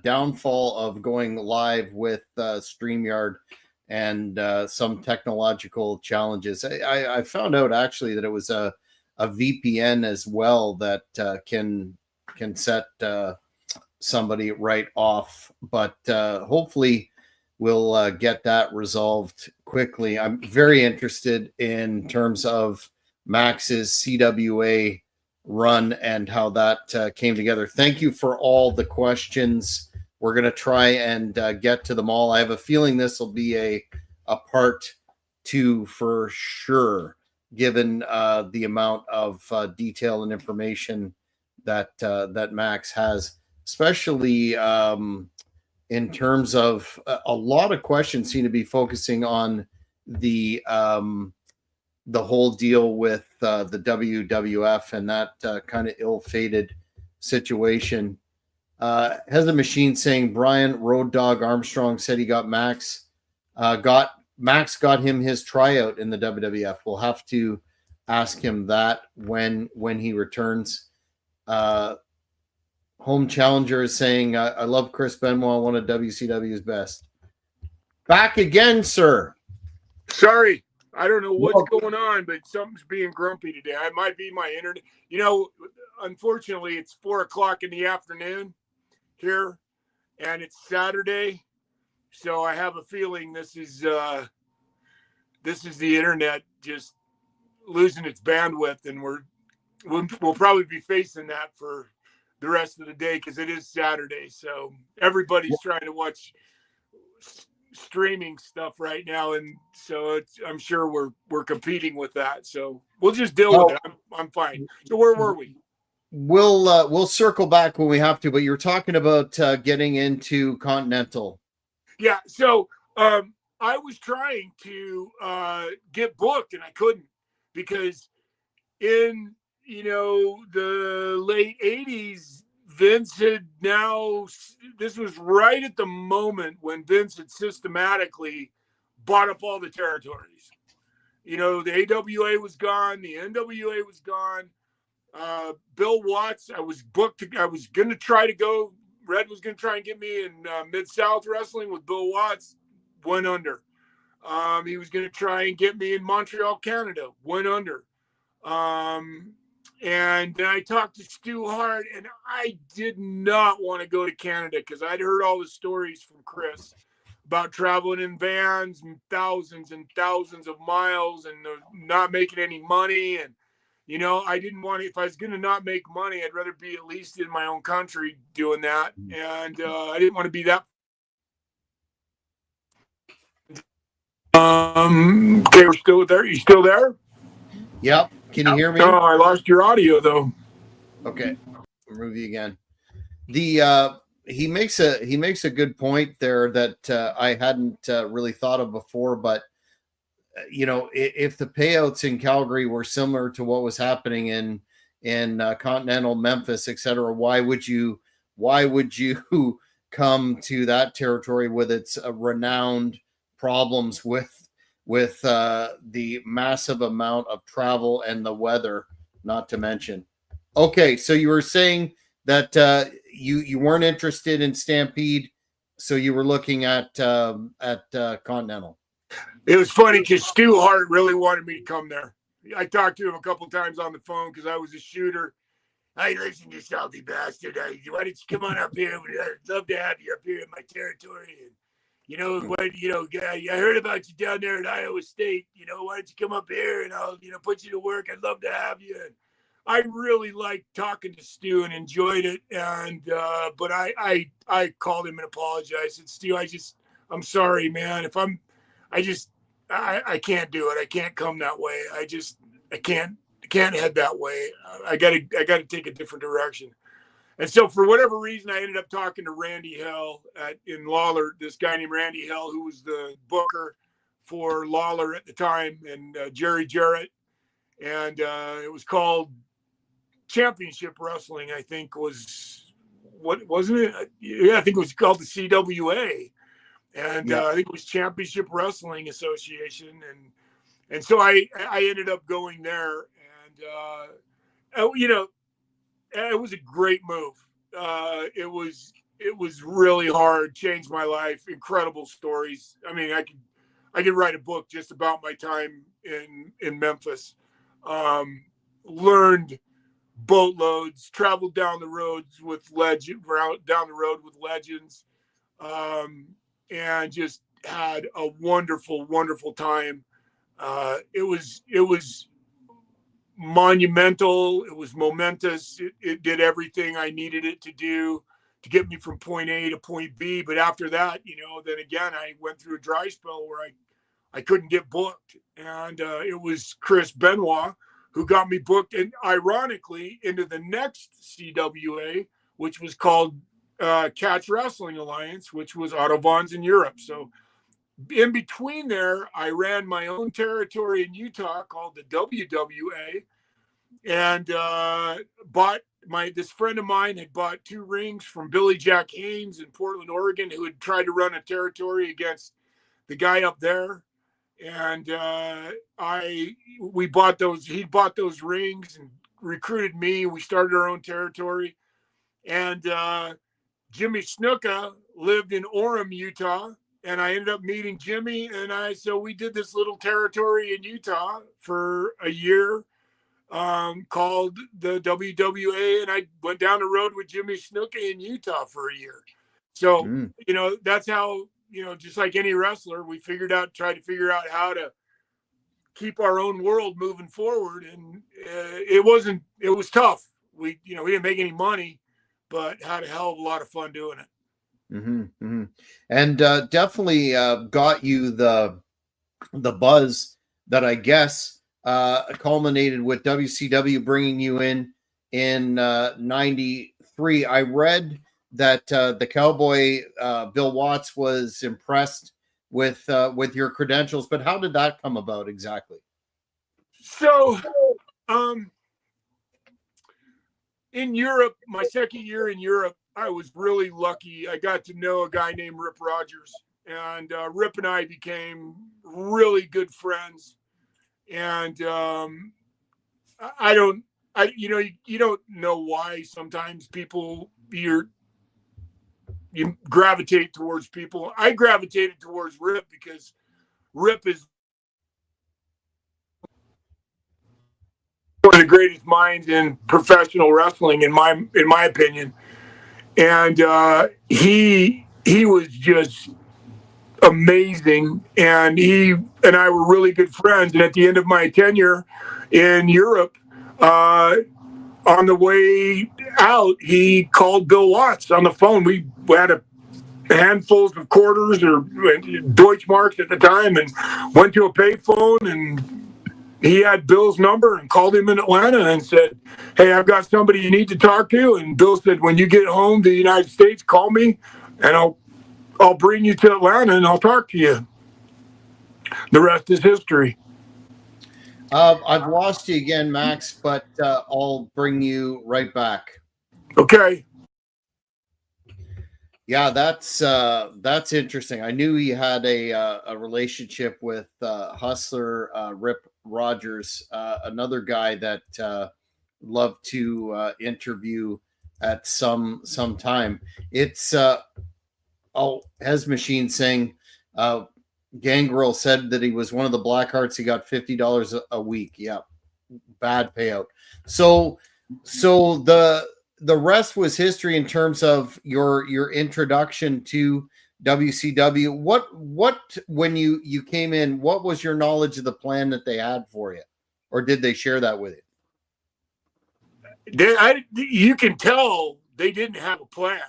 downfall of going live with StreamYard and some technological challenges. I found out actually that it was a VPN as well that can set somebody right off, but hopefully we'll get that resolved quickly. I'm very interested in terms of Max's CWA run and how that came together. Thank you for all the questions. We're going to try and get to them all. I have a feeling this will be a part 2 for sure, given the amount of detail and information that Maxx has, especially in terms of a lot of questions seem to be focusing on the whole deal with the WWF and that kind of ill-fated situation. Has a machine saying Brian Road Dog Armstrong said he got Maxx got him his tryout in the WWF. We'll have to ask him that when he returns. Home Challenger is saying, I love Chris Benoit, one of WCW's best. Back again, sir. Sorry. I don't know what's going on, but something's being grumpy today. I might be my internet. You know, unfortunately, it's 4:00 in the afternoon here, and it's Saturday. So I have a feeling this is the internet just losing its bandwidth, and we'll probably be facing that for the rest of the day because it is Saturday. So everybody's trying to watch streaming stuff right now, and so I'm sure we're competing with that. So we'll just deal with it. I'm fine. So where were we? We'll circle back when we have to. But you're talking about getting into Continental. Yeah. So I was trying to get booked, and I couldn't because in the late 80s, Vince had this was right at the moment when Vince had systematically bought up all the territories. The AWA was gone. The NWA was gone. Bill Watts, I was booked. I was going to try to go. Red was going to try and get me in Mid-South Wrestling with Bill Watts. Went under. He was going to try and get me in Montreal, Canada. Went under. And then I talked to Stu Hart, and I did not want to go to Canada because I'd heard all the stories from Chris about traveling in vans and thousands of miles and not making any money. And, I didn't want to, if I was going to not make money, I'd rather be at least in my own country doing that. And I didn't want to be that. Okay, we're still there. You still there? Yep. Can you hear me? No, I lost your audio though. Okay, remove you again. He makes a good point there that I hadn't really thought of before. But if the payouts in Calgary were similar to what was happening in Continental, Memphis, etc., why would you come to that territory with its renowned problems with the massive amount of travel and the weather, not to mention. Okay, so you were saying that you weren't interested in Stampede, so you were looking at Continental. It was funny because Stu Hart really wanted me to come there. I talked to him a couple times on the phone because I was a shooter. Hey, listen, you salty bastard. Why don't you come on up here? I'd love to have you up here in my territory. And I heard about you down there at Iowa State. Why don't you come up here and I'll, put you to work. I'd love to have you. And I really liked talking to Stu and enjoyed it. And but I called him and apologized. I said, Stu, I'm sorry, man. I can't do it. I can't come that way. I can't head that way. I gotta take a different direction. And so for whatever reason, I ended up talking to Randy Hill in Lawler, this guy named Randy Hill, who was the booker for Lawler at the time, and Jerry Jarrett. And it was called Championship Wrestling, I think wasn't it? Yeah, I think it was called the CWA. And I think it was Championship Wrestling Association. And so I ended up going there. And, it was a great move. It was really hard, changed my life, incredible stories. I mean, I could write a book just about my time in Memphis. Learned boatloads, traveled down the road with legends, and just had a wonderful, wonderful time. It was monumental. It was momentous. It did everything I needed it to do to get me from point A to point B. But after that, then again, I went through a dry spell where I couldn't get booked. And it was Chris Benoit who got me booked, and ironically, into the next CWA, which was called Catch Wrestling Alliance, which was Autobahns in Europe. So in between there, I ran my own territory in Utah called the WWA, and this friend of mine had bought 2 rings from Billy Jack Haynes in Portland, Oregon, who had tried to run a territory against the guy up there. And we bought those. He bought those rings and recruited me. We started our own territory, and Jimmy Snuka lived in Orem, Utah. And I ended up meeting Jimmy, and so we did this little territory in Utah for a year, called the WWA, and I went down the road with Jimmy Snuka in Utah for a year. So, that's how, just like any wrestler, we tried to figure out how to keep our own world moving forward. And it was tough. We didn't make any money, but had a hell of a lot of fun doing it. And definitely got you the buzz that I guess culminated with WCW bringing you in 93. I read that the Cowboy Bill Watts was impressed with your credentials, but how did that come about exactly? So in Europe, my second year in Europe, I was really lucky. I got to know a guy named Rip Rogers, and Rip and I became really good friends. And you don't know why sometimes you gravitate towards people. I gravitated towards Rip because Rip is one of the greatest minds in professional wrestling, in my opinion. And he was just amazing, and he and I were really good friends. And at the end of my tenure in Europe, on the way out, he called Bill Watts on the phone. We had a handfuls of quarters or Deutschmarks at the time, and went to a payphone, and he had Bill's number and called him in Atlanta and said, "Hey, I've got somebody you need to talk to." And Bill said, "When you get home to the United States, call me, and I'll bring you to Atlanta and I'll talk to you." The rest is history. I've lost you again, Max, but I'll bring you right back. Okay. Yeah, that's interesting. I knew he had a relationship with Hustler Rip Rogers, another guy that loved to interview at some time. It's Hez Machine saying Gangrel said that he was one of the Blackhearts. He got $50 a week. Yeah, bad payout. So the rest was history in terms of your introduction to WCW. What when you came in, what was your knowledge of the plan that they had for you, or did they share that with you? You can tell they didn't have a plan,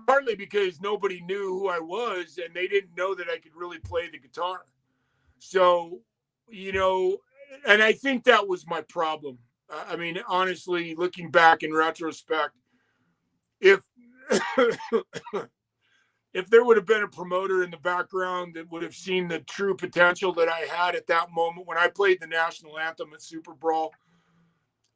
partly because nobody knew who I was, and they didn't know that I could really play the guitar. So, and I think that was my problem. I mean, honestly, looking back in retrospect, if there would have been a promoter in the background that would have seen the true potential that I had at that moment when I played the national anthem at Super Brawl,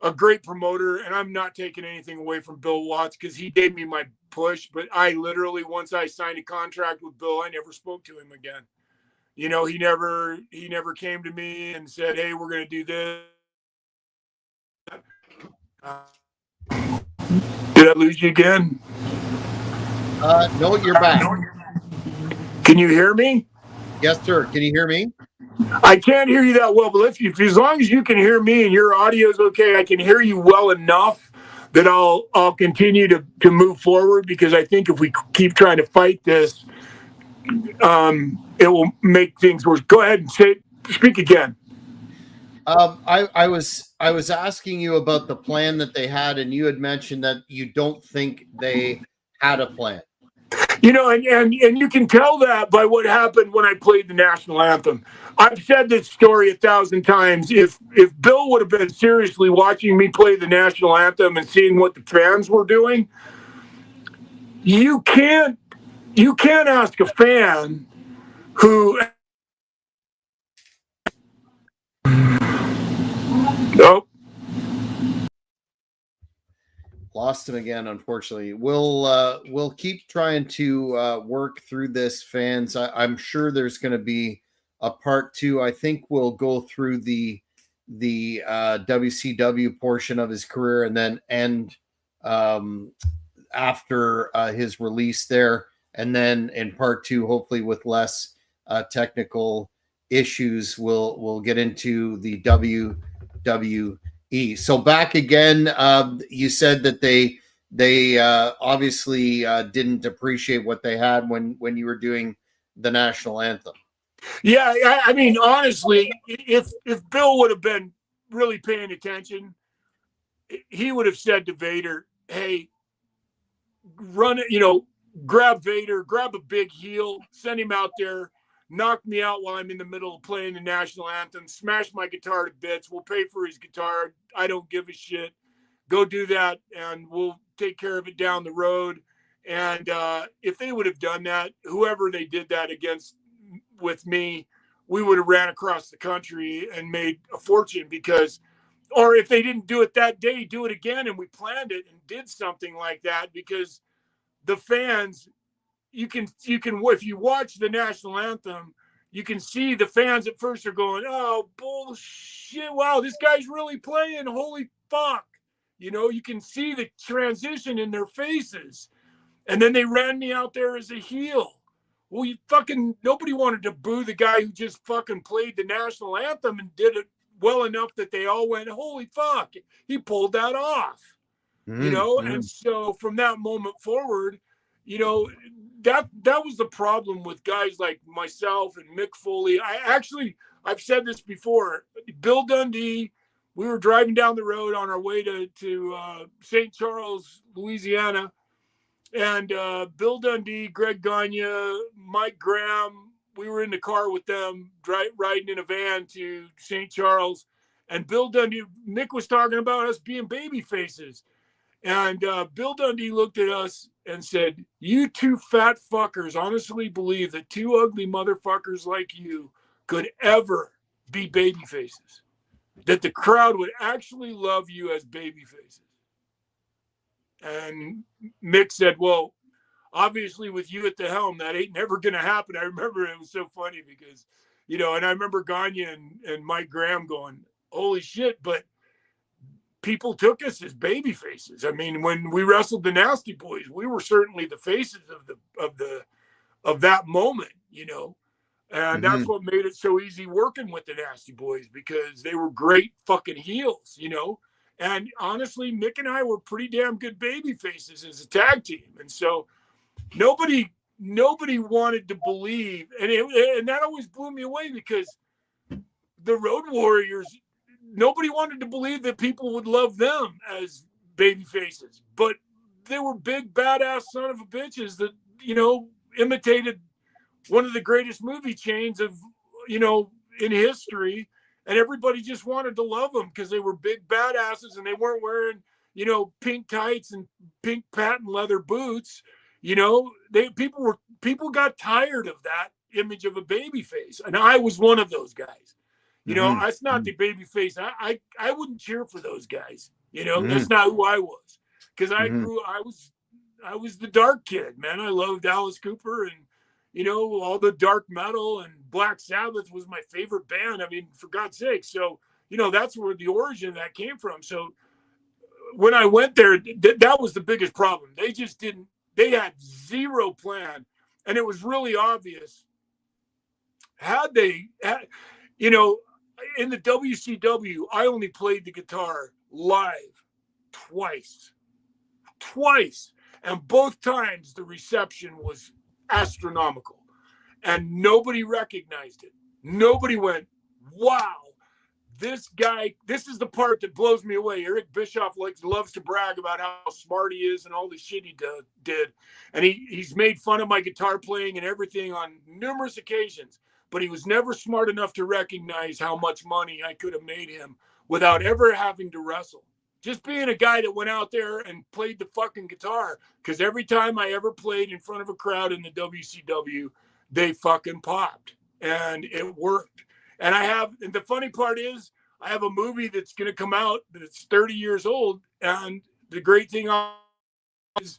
a great promoter, and I'm not taking anything away from Bill Watts because he gave me my push, but I literally, once I signed a contract with Bill, I never spoke to him again. He never came to me and said, "Hey, we're going to do this." Did I lose you again? No, you're back. Can you hear me? Yes, sir. Can you hear me? I can't hear you that well, but if as long as you can hear me and your audio is okay, I can hear you well enough that I'll continue to move forward, because I think if we keep trying to fight this, it will make things worse. Go ahead and speak again. I was asking you about the plan that they had, and you had mentioned that you don't think they had a plan. You know, and you can tell that by what happened when I played the national anthem. I've said this story 1,000 times. If Bill would have been seriously watching me play the national anthem and seeing what the fans were doing, you can't ask a fan who. Oh. Lost him again, unfortunately. We'll keep trying to work through this, fans. I'm sure there's going to be a part 2. I think we'll go through the WCW portion of his career, and then end after his release there, and then in part 2, hopefully with less technical issues, we'll get into the WWF. So back again, you said that they obviously didn't appreciate what they had when you were doing the national anthem. Yeah, I mean, honestly, if Bill would have been really paying attention, he would have said to Vader, "Hey, run it, grab Vader, grab a big heel, send him out there, knock me out while I'm in the middle of playing the national anthem, smash my guitar to bits. We'll pay for his guitar. I don't give a shit. Go do that, and we'll take care of it down the road." And if they would have done that, whoever they did that against with me, we would have ran across the country and made a fortune, because, or if they didn't do it that day, do it again. And we planned it and did something like that, because the fans, you can, if you watch the national anthem, you can see the fans at first are going, "Oh, bullshit. Wow, this guy's really playing. Holy fuck." You can see the transition in their faces. And then they ran me out there as a heel. Well, nobody wanted to boo the guy who just fucking played the national anthem and did it well enough that they all went, "Holy fuck, he pulled that off." And so from that moment forward, that was the problem with guys like myself and Mick Foley. I've said this before. Bill Dundee, we were driving down the road on our way to St. Charles, Louisiana. And Bill Dundee, Greg Gagne, Mike Graham, we were in the car with them, riding in a van to St. Charles. And Bill Dundee, Mick was talking about us being baby faces. And Bill Dundee looked at us and said, "You two fat fuckers honestly believe that two ugly motherfuckers like you could ever be baby faces? That the crowd would actually love you as baby faces?" And Mick said, "Well, obviously with you at the helm, that ain't never going to happen." I remember it was so funny because, and I remember Gagne and Mike Graham going, "Holy shit," but people took us as baby faces. I mean, when we wrestled the Nasty Boys, we were certainly the faces of that moment, and that's what made it so easy working with the Nasty Boys, because they were great fucking heels, And honestly, Mick and I were pretty damn good baby faces as a tag team. And so nobody wanted to believe. And that always blew me away, because the Road Warriors, nobody wanted to believe that people would love them as baby faces. But they were big, badass son of a bitches that, imitated one of the greatest movie chains of, in history. And everybody just wanted to love them because they were big badasses, and they weren't wearing, pink tights and pink patent leather boots. People got tired of that image of a baby face. And I was one of those guys. That's not the baby face. I wouldn't cheer for those guys. That's not who I was. Because I was the dark kid, man. I loved Alice Cooper and, all the dark metal, and Black Sabbath was my favorite band. I mean, for God's sake. So, that's where the origin of that came from. So when I went there, that was the biggest problem. They had zero plan. And it was really obvious. You know, in the WCW, I only played the guitar live twice. And both times the reception was astronomical and nobody recognized it. Nobody went, wow, this guy, this is the part that blows me away. Eric Bischoff loves to brag about how smart he is and all the shit he did. And he's made fun of my guitar playing and everything on numerous occasions, but he was never smart enough to recognize how much money I could have made him without ever having to wrestle. Just being a guy that went out there and played the fucking guitar. Because every time I ever played in front of a crowd in the WCW, they fucking popped. And it worked. And the funny part is, I have a movie that's going to come out that's 30 years old. And the great thing is...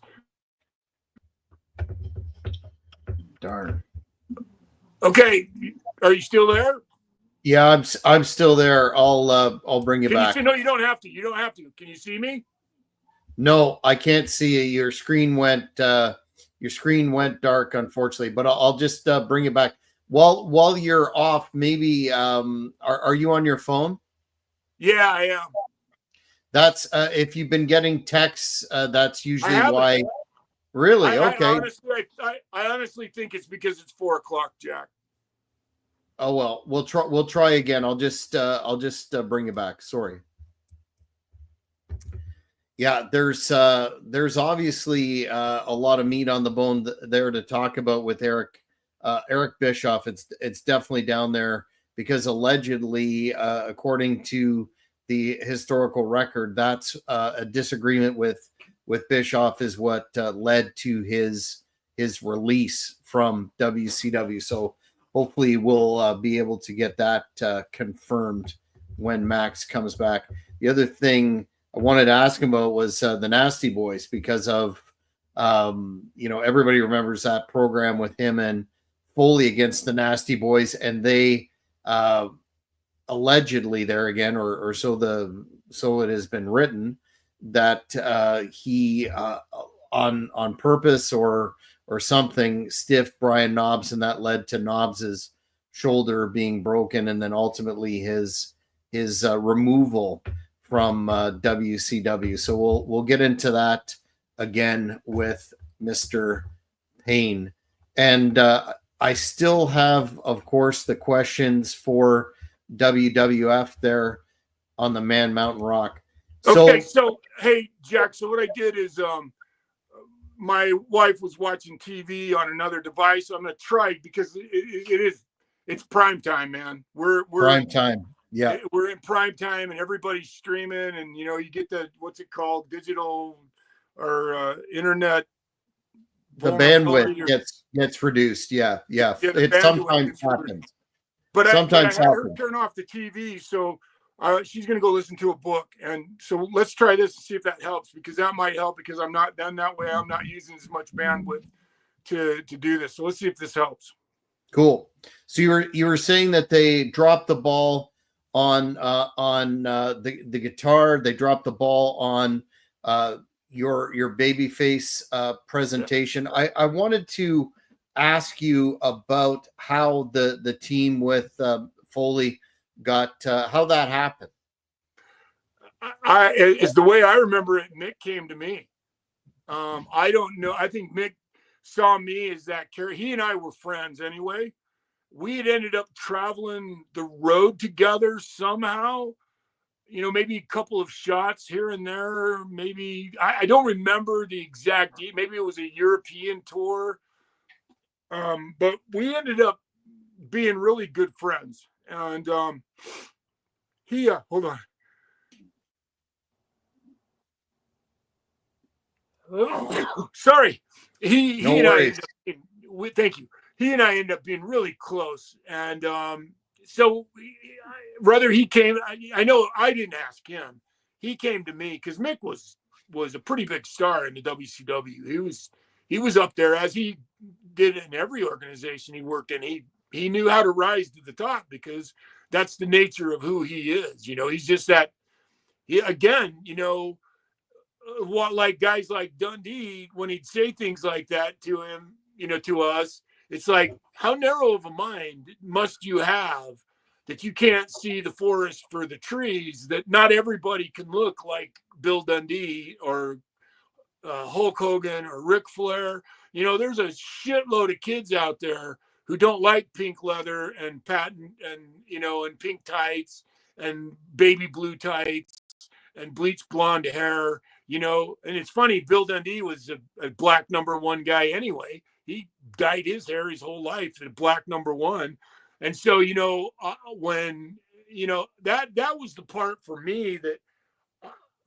Darn. Okay. Are you still there? Yeah, I'm still there. I'll bring you back. No, you don't have to. You don't have to. Can you see me? No, I can't see you. Your screen went dark, unfortunately. But I'll just bring you back. While you're off, maybe are you on your phone? Yeah, I am. That's if you've been getting texts, that's usually why. Really? Okay. I honestly think it's because it's 4:00, Jack. Oh well, we'll try again. I'll just bring you back. Sorry. Yeah, there's obviously a lot of meat on the bone there to talk about with Eric Bischoff. It's definitely down there because allegedly, according to the historical record, that's a disagreement with Bischoff is what led to his release from WCW. So hopefully we'll be able to get that confirmed when Max comes back. The other thing I wanted to ask him about was the Nasty Boys, because of, everybody remembers that program with him and Foley against the Nasty Boys. And they allegedly there again, or so it has been written, that he on purpose or something stiffed Brian Knobbs, and that led to Knobbs's shoulder being broken, and then ultimately his removal from WCW. So we'll get into that again with Mr. Payne, and I still have, of course, the questions for WWF there on the Man Mountain Rock. Okay, so hey, Jack. So what I did is my wife was watching TV on another device. I'm going to try because it's prime time, man. We're prime time. Yeah. We're in prime time and everybody's streaming, and you get the, what's it called? Digital or internet. The bandwidth gets reduced. Yeah. It sometimes happens. But sometimes I had her turn off the TV, so she's going to go listen to a book. And so let's try this and see if that helps, because that might help, because I'm not done that way. I'm not using as much bandwidth to do this. So let's see if this helps. Cool. So you were saying that they dropped the ball on the guitar. They dropped the ball on your babyface presentation. I wanted to ask you about how the team with Foley got how that happened. Is the way I remember it, Mick came to me. I don't know. I think Mick saw me as that character. He and I were friends anyway. We had ended up traveling the road together somehow. Maybe a couple of shots here and there. Maybe I don't remember the exact date. Maybe it was a European tour. But we ended up being really good friends. And he hold on. Sorry. He and I thank you. He and I ended up being really close. And so whether he came, I know I didn't ask him. He came to me because Mick was a pretty big star in the WCW. He was up there, as he did in every organization he worked in. He knew how to rise to the top, because that's the nature of who he is. He's just that. Like guys like Dundee, when he'd say things like that to him, to us, it's like, how narrow of a mind must you have that you can't see the forest for the trees, that not everybody can look like Bill Dundee or Hulk Hogan or Ric Flair. You know, there's a shitload of kids out there who don't like pink leather and patent and, you know, and pink tights and baby blue tights and bleached blonde hair, you know. And it's funny, Bill Dundee was a black #1 guy anyway. He dyed his hair his whole life at black #1. And so, you know, when, you know, that was the part for me that,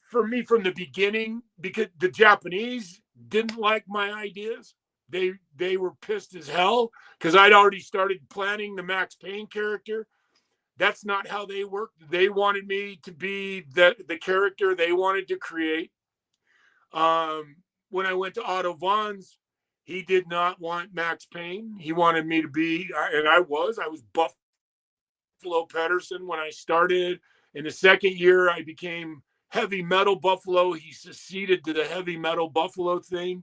for me from the beginning, because the Japanese didn't like my ideas. They were pissed as hell because I'd already started planning the Maxx Payne character. That's not how they worked. They wanted me to be the character they wanted to create. When I went to Otto Vaughn's, he did not want Maxx Payne. He wanted me to be, and I was Buffalo Pedersen when I started. In the second year, I became heavy metal Buffalo. He seceded to the heavy metal Buffalo thing.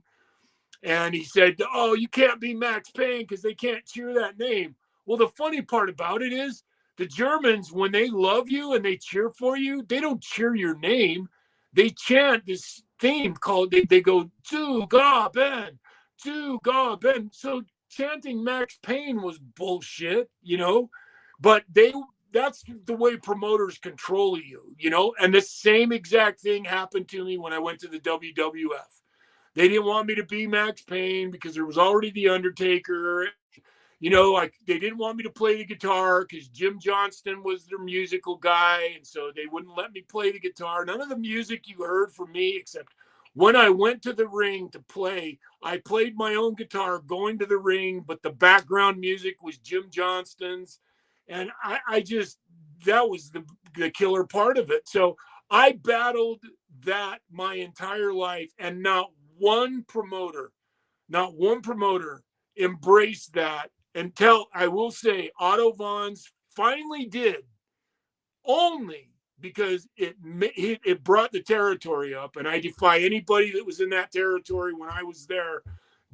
And he said, oh, you can't be Maxx Payne because they can't cheer that name. Well, the funny part about it is the Germans, when they love you and they cheer for you, they don't cheer your name. They chant this theme called, they go, "Zu ga ben, zu ga ben." So chanting Maxx Payne was bullshit, you know, but that's the way promoters control you, you know. And the same exact thing happened to me when I went to the WWF. They didn't want me to be Maxx Payne because there was already The Undertaker. You know, they didn't want me to play the guitar because Jim Johnston was their musical guy. And so they wouldn't let me play the guitar. None of the music you heard from me, except when I went to the ring to play, I played my own guitar going to the ring, but the background music was Jim Johnston's. And I just, that was the killer part of it. So I battled that my entire life, and not one promoter embraced that until, I will say, Otto Vaughn's finally did, only because it brought the territory up. And I defy anybody that was in that territory when I was there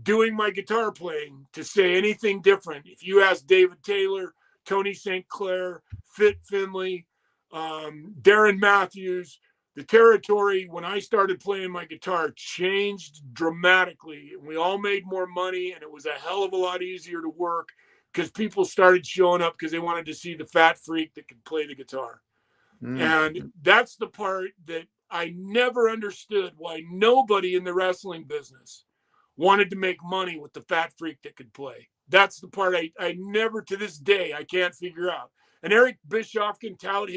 doing my guitar playing to say anything different. If you ask David Taylor, Tony St. Clair, Fit Finley, Darren Matthews, the territory when I started playing my guitar changed dramatically. And we all made more money, and it was a hell of a lot easier to work because people started showing up because they wanted to see the fat freak that could play the guitar. And that's the part that I never understood, why nobody in the wrestling business wanted to make money with the fat freak that could play. That's the part I never, to this day, I can't figure out. And Eric Bischoff can tout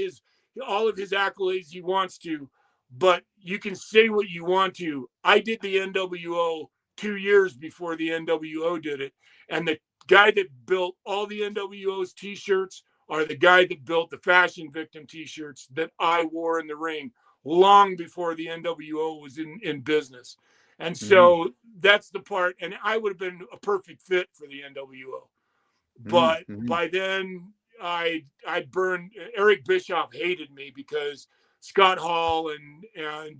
all of his accolades he wants to, but you can say what you want to. I did the NWO 2 years before the NWO did it. And the guy that built all the NWO's t-shirts are the guy that built the Fashion Victim t-shirts that I wore in the ring long before the NWO was in business. And so that's the part. And I would have been a perfect fit for the NWO. But by then, I burned. Eric Bischoff hated me because Scott Hall and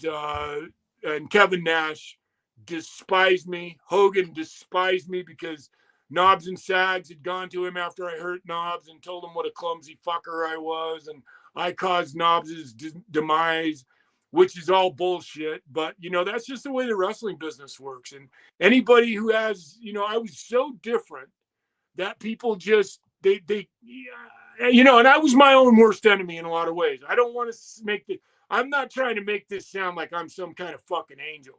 Kevin Nash despised me. Hogan despised me because Knobbs and Sags had gone to him after I hurt Knobbs and told him what a clumsy fucker I was, and I caused Knobbs' demise, which is all bullshit. But, you know, that's just the way the wrestling business works. And anybody who has, you know, I was so different that people just, you know, and I was my own worst enemy in a lot of ways. I don't want to I'm not trying to make this sound like I'm some kind of fucking angel.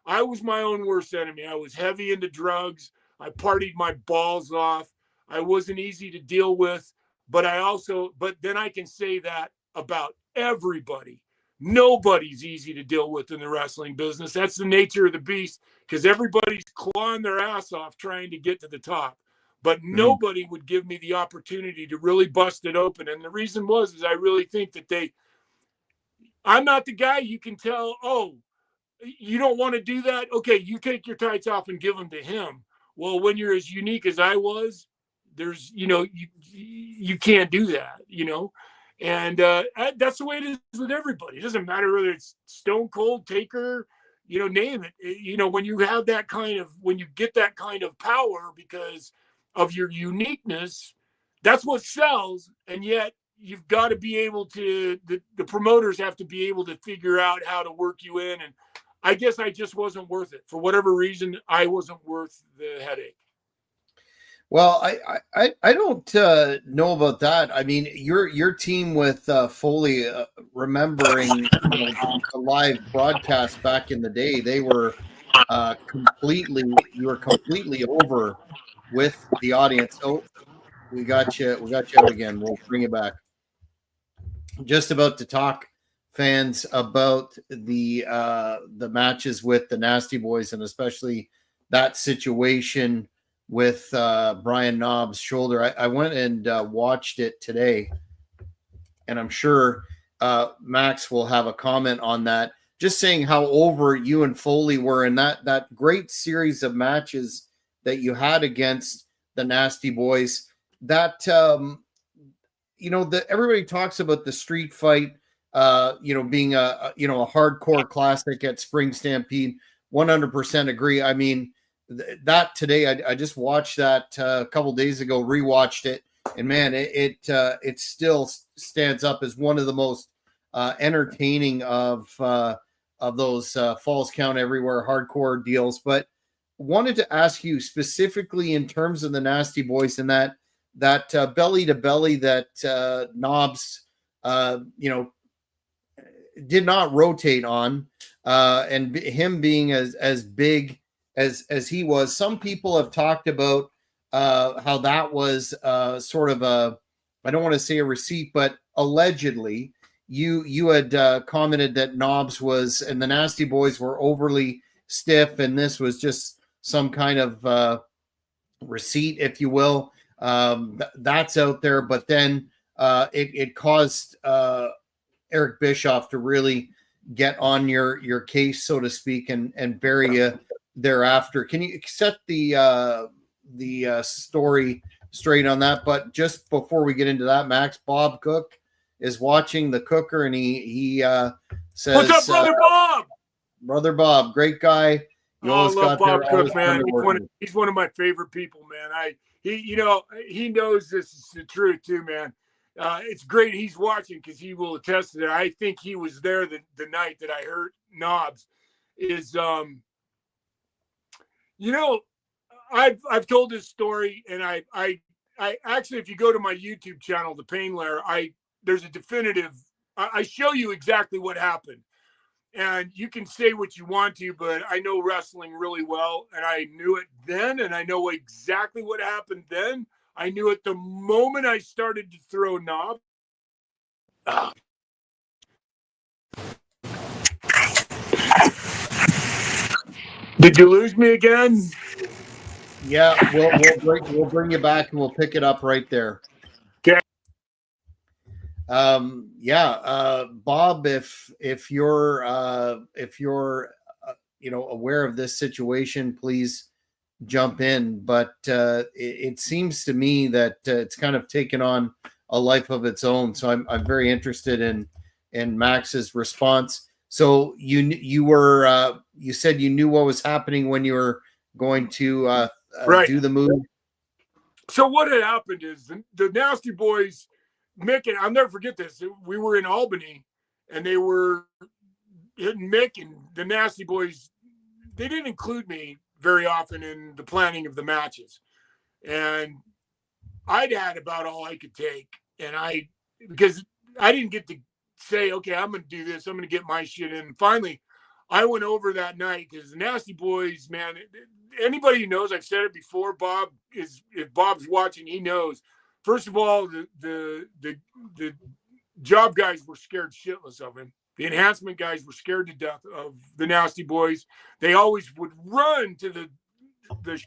I was my own worst enemy. I was heavy into drugs. I partied my balls off. I wasn't easy to deal with, but then I can say that about everybody. Nobody's easy to deal with in the wrestling business. That's the nature of the beast, because everybody's clawing their ass off trying to get to the top. But nobody would give me the opportunity to really bust it open. And the reason is I really think that I'm not the guy you can tell, oh, you don't want to do that? Okay, you take your tights off and give them to him. Well, when you're as unique as I was, there's, you know, you can't do that, you know. And that's the way it is with everybody. It doesn't matter whether it's Stone Cold, Taker, you know, name it. You know, when you have that kind of, when you get that kind of power because of your uniqueness, that's what sells. And yet you've got to be able to, the promoters have to be able to figure out how to work you in. And I guess I just wasn't worth it. For whatever reason, I wasn't worth the headache. Well, I don't know about that. I mean, your team with Foley, remembering the live broadcast back in the day, they were you were completely over with the audience. Oh, we got you out again. We'll bring it back. Just about to talk, fans, about the matches with the Nasty Boys, and especially that situation with Brian Knobbs' shoulder. I went and watched it today, and I'm sure Max will have a comment on that. Just saying how over you and Foley were in that great series of matches that you had against the Nasty Boys. That everybody talks about the street fight, being a hardcore classic at Spring Stampede. 100% agree. I mean, that today, I just watched that a couple days ago, rewatched it, and man, it still stands up as one of the most entertaining of those Falls Count Everywhere hardcore deals. But wanted to ask you specifically in terms of the Nasty Boys and that belly to belly that Knobbs did not rotate on, and him being as big as he was. Some people have talked about how that was sort of I don't want to say a receipt, but allegedly you had commented that Knobbs was and the Nasty Boys were overly stiff, and this was just some kind of receipt, if you will. That's out there, but then it caused Eric Bischoff to really get on your case, so to speak, and bury you thereafter. Can you set the story straight on that? But just before we get into that, Max, Bob Cook is watching the cooker, and he says, "What's up, brother Bob? Brother Bob, great guy. You I love Bob Cook, man. He's one of my favorite people, man. He knows this is the truth too, man. It's great he's watching because he will attest to that. I think he was there the night that I heard Knobbs. I've told this story, and I actually, if you go to my YouTube channel, The Pain Lair, there's a definitive. I show you exactly what happened, and you can say what you want to, but I know wrestling really well, and I knew it then, and I know exactly what happened then. I knew it the moment I started to throw Knob. Did you lose me again? Yeah, we'll bring you back and we'll pick it up right there. Okay. Bob, if you're aware of this situation, please jump in. But it seems to me that it's kind of taken on a life of its own. So I'm very interested in Max's response. So you were you said you knew what was happening when you were going to do the move. So what had happened is the Nasty Boys, Mick, and I'll never forget this. We were in Albany, and they were hitting Mick, and the Nasty Boys. They didn't include me very often in the planning of the matches, and I'd had about all I could take, and because I didn't get to say, okay, I'm going to do this. I'm going to get my shit in. And finally, I went over that night because the Nasty Boys, man, anybody who knows, I've said it before, Bob if Bob's watching, he knows. First of all, the job guys were scared shitless of him. The enhancement guys were scared to death of the Nasty Boys. They always would run to the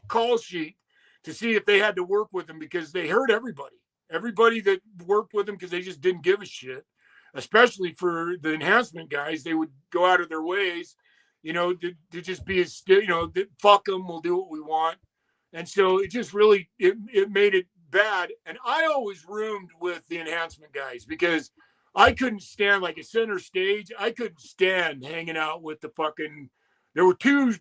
call sheet to see if they had to work with him because they hurt everybody. Everybody that worked with them because they just didn't give a shit. Especially for the enhancement guys, they would go out of their ways, to just be fuck them, we'll do what we want. And so it just really, it made it bad. And I always roomed with the enhancement guys because I couldn't stand, like a center stage, I couldn't stand hanging out with the fucking, there were two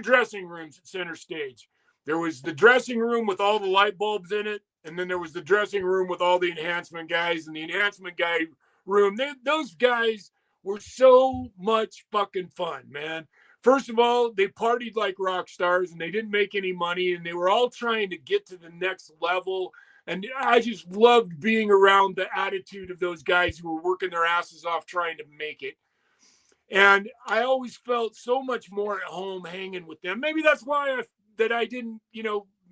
dressing rooms at center stage. There was the dressing room with all the light bulbs in it, and then there was the dressing room with all the enhancement guys. And the enhancement guy room, those guys were so much fucking fun, man. First of all, they partied like rock stars, and they didn't make any money, and they were all trying to get to the next level. And I just loved being around the attitude of those guys who were working their asses off trying to make it. And I always felt so much more at home hanging with them. Maybe that's why I didn't,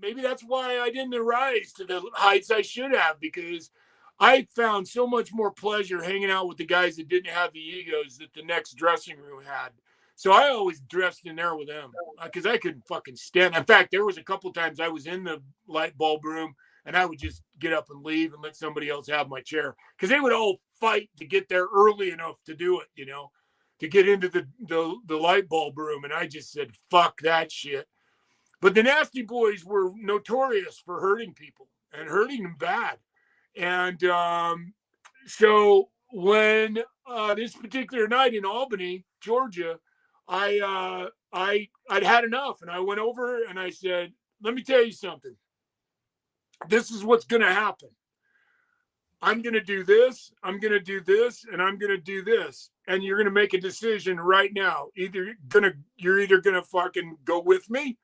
maybe that's why I didn't rise to the heights I should have, because I found so much more pleasure hanging out with the guys that didn't have the egos that the next dressing room had. So I always dressed in there with them because I couldn't fucking stand. In fact, there was a couple times I was in the light bulb room and I would just get up and leave and let somebody else have my chair, because they would all fight to get there early enough to do it, to get into the light bulb room. And I just said, fuck that shit. But the Nasty Boys were notorious for hurting people and hurting them bad. And so when this particular night in Albany, Georgia, I'd had enough, and I went over and I said, let me tell you something. This is what's going to happen. I'm going to do this, I'm going to do this, and I'm going to do this. And you're going to make a decision right now. You're either going to fucking go with me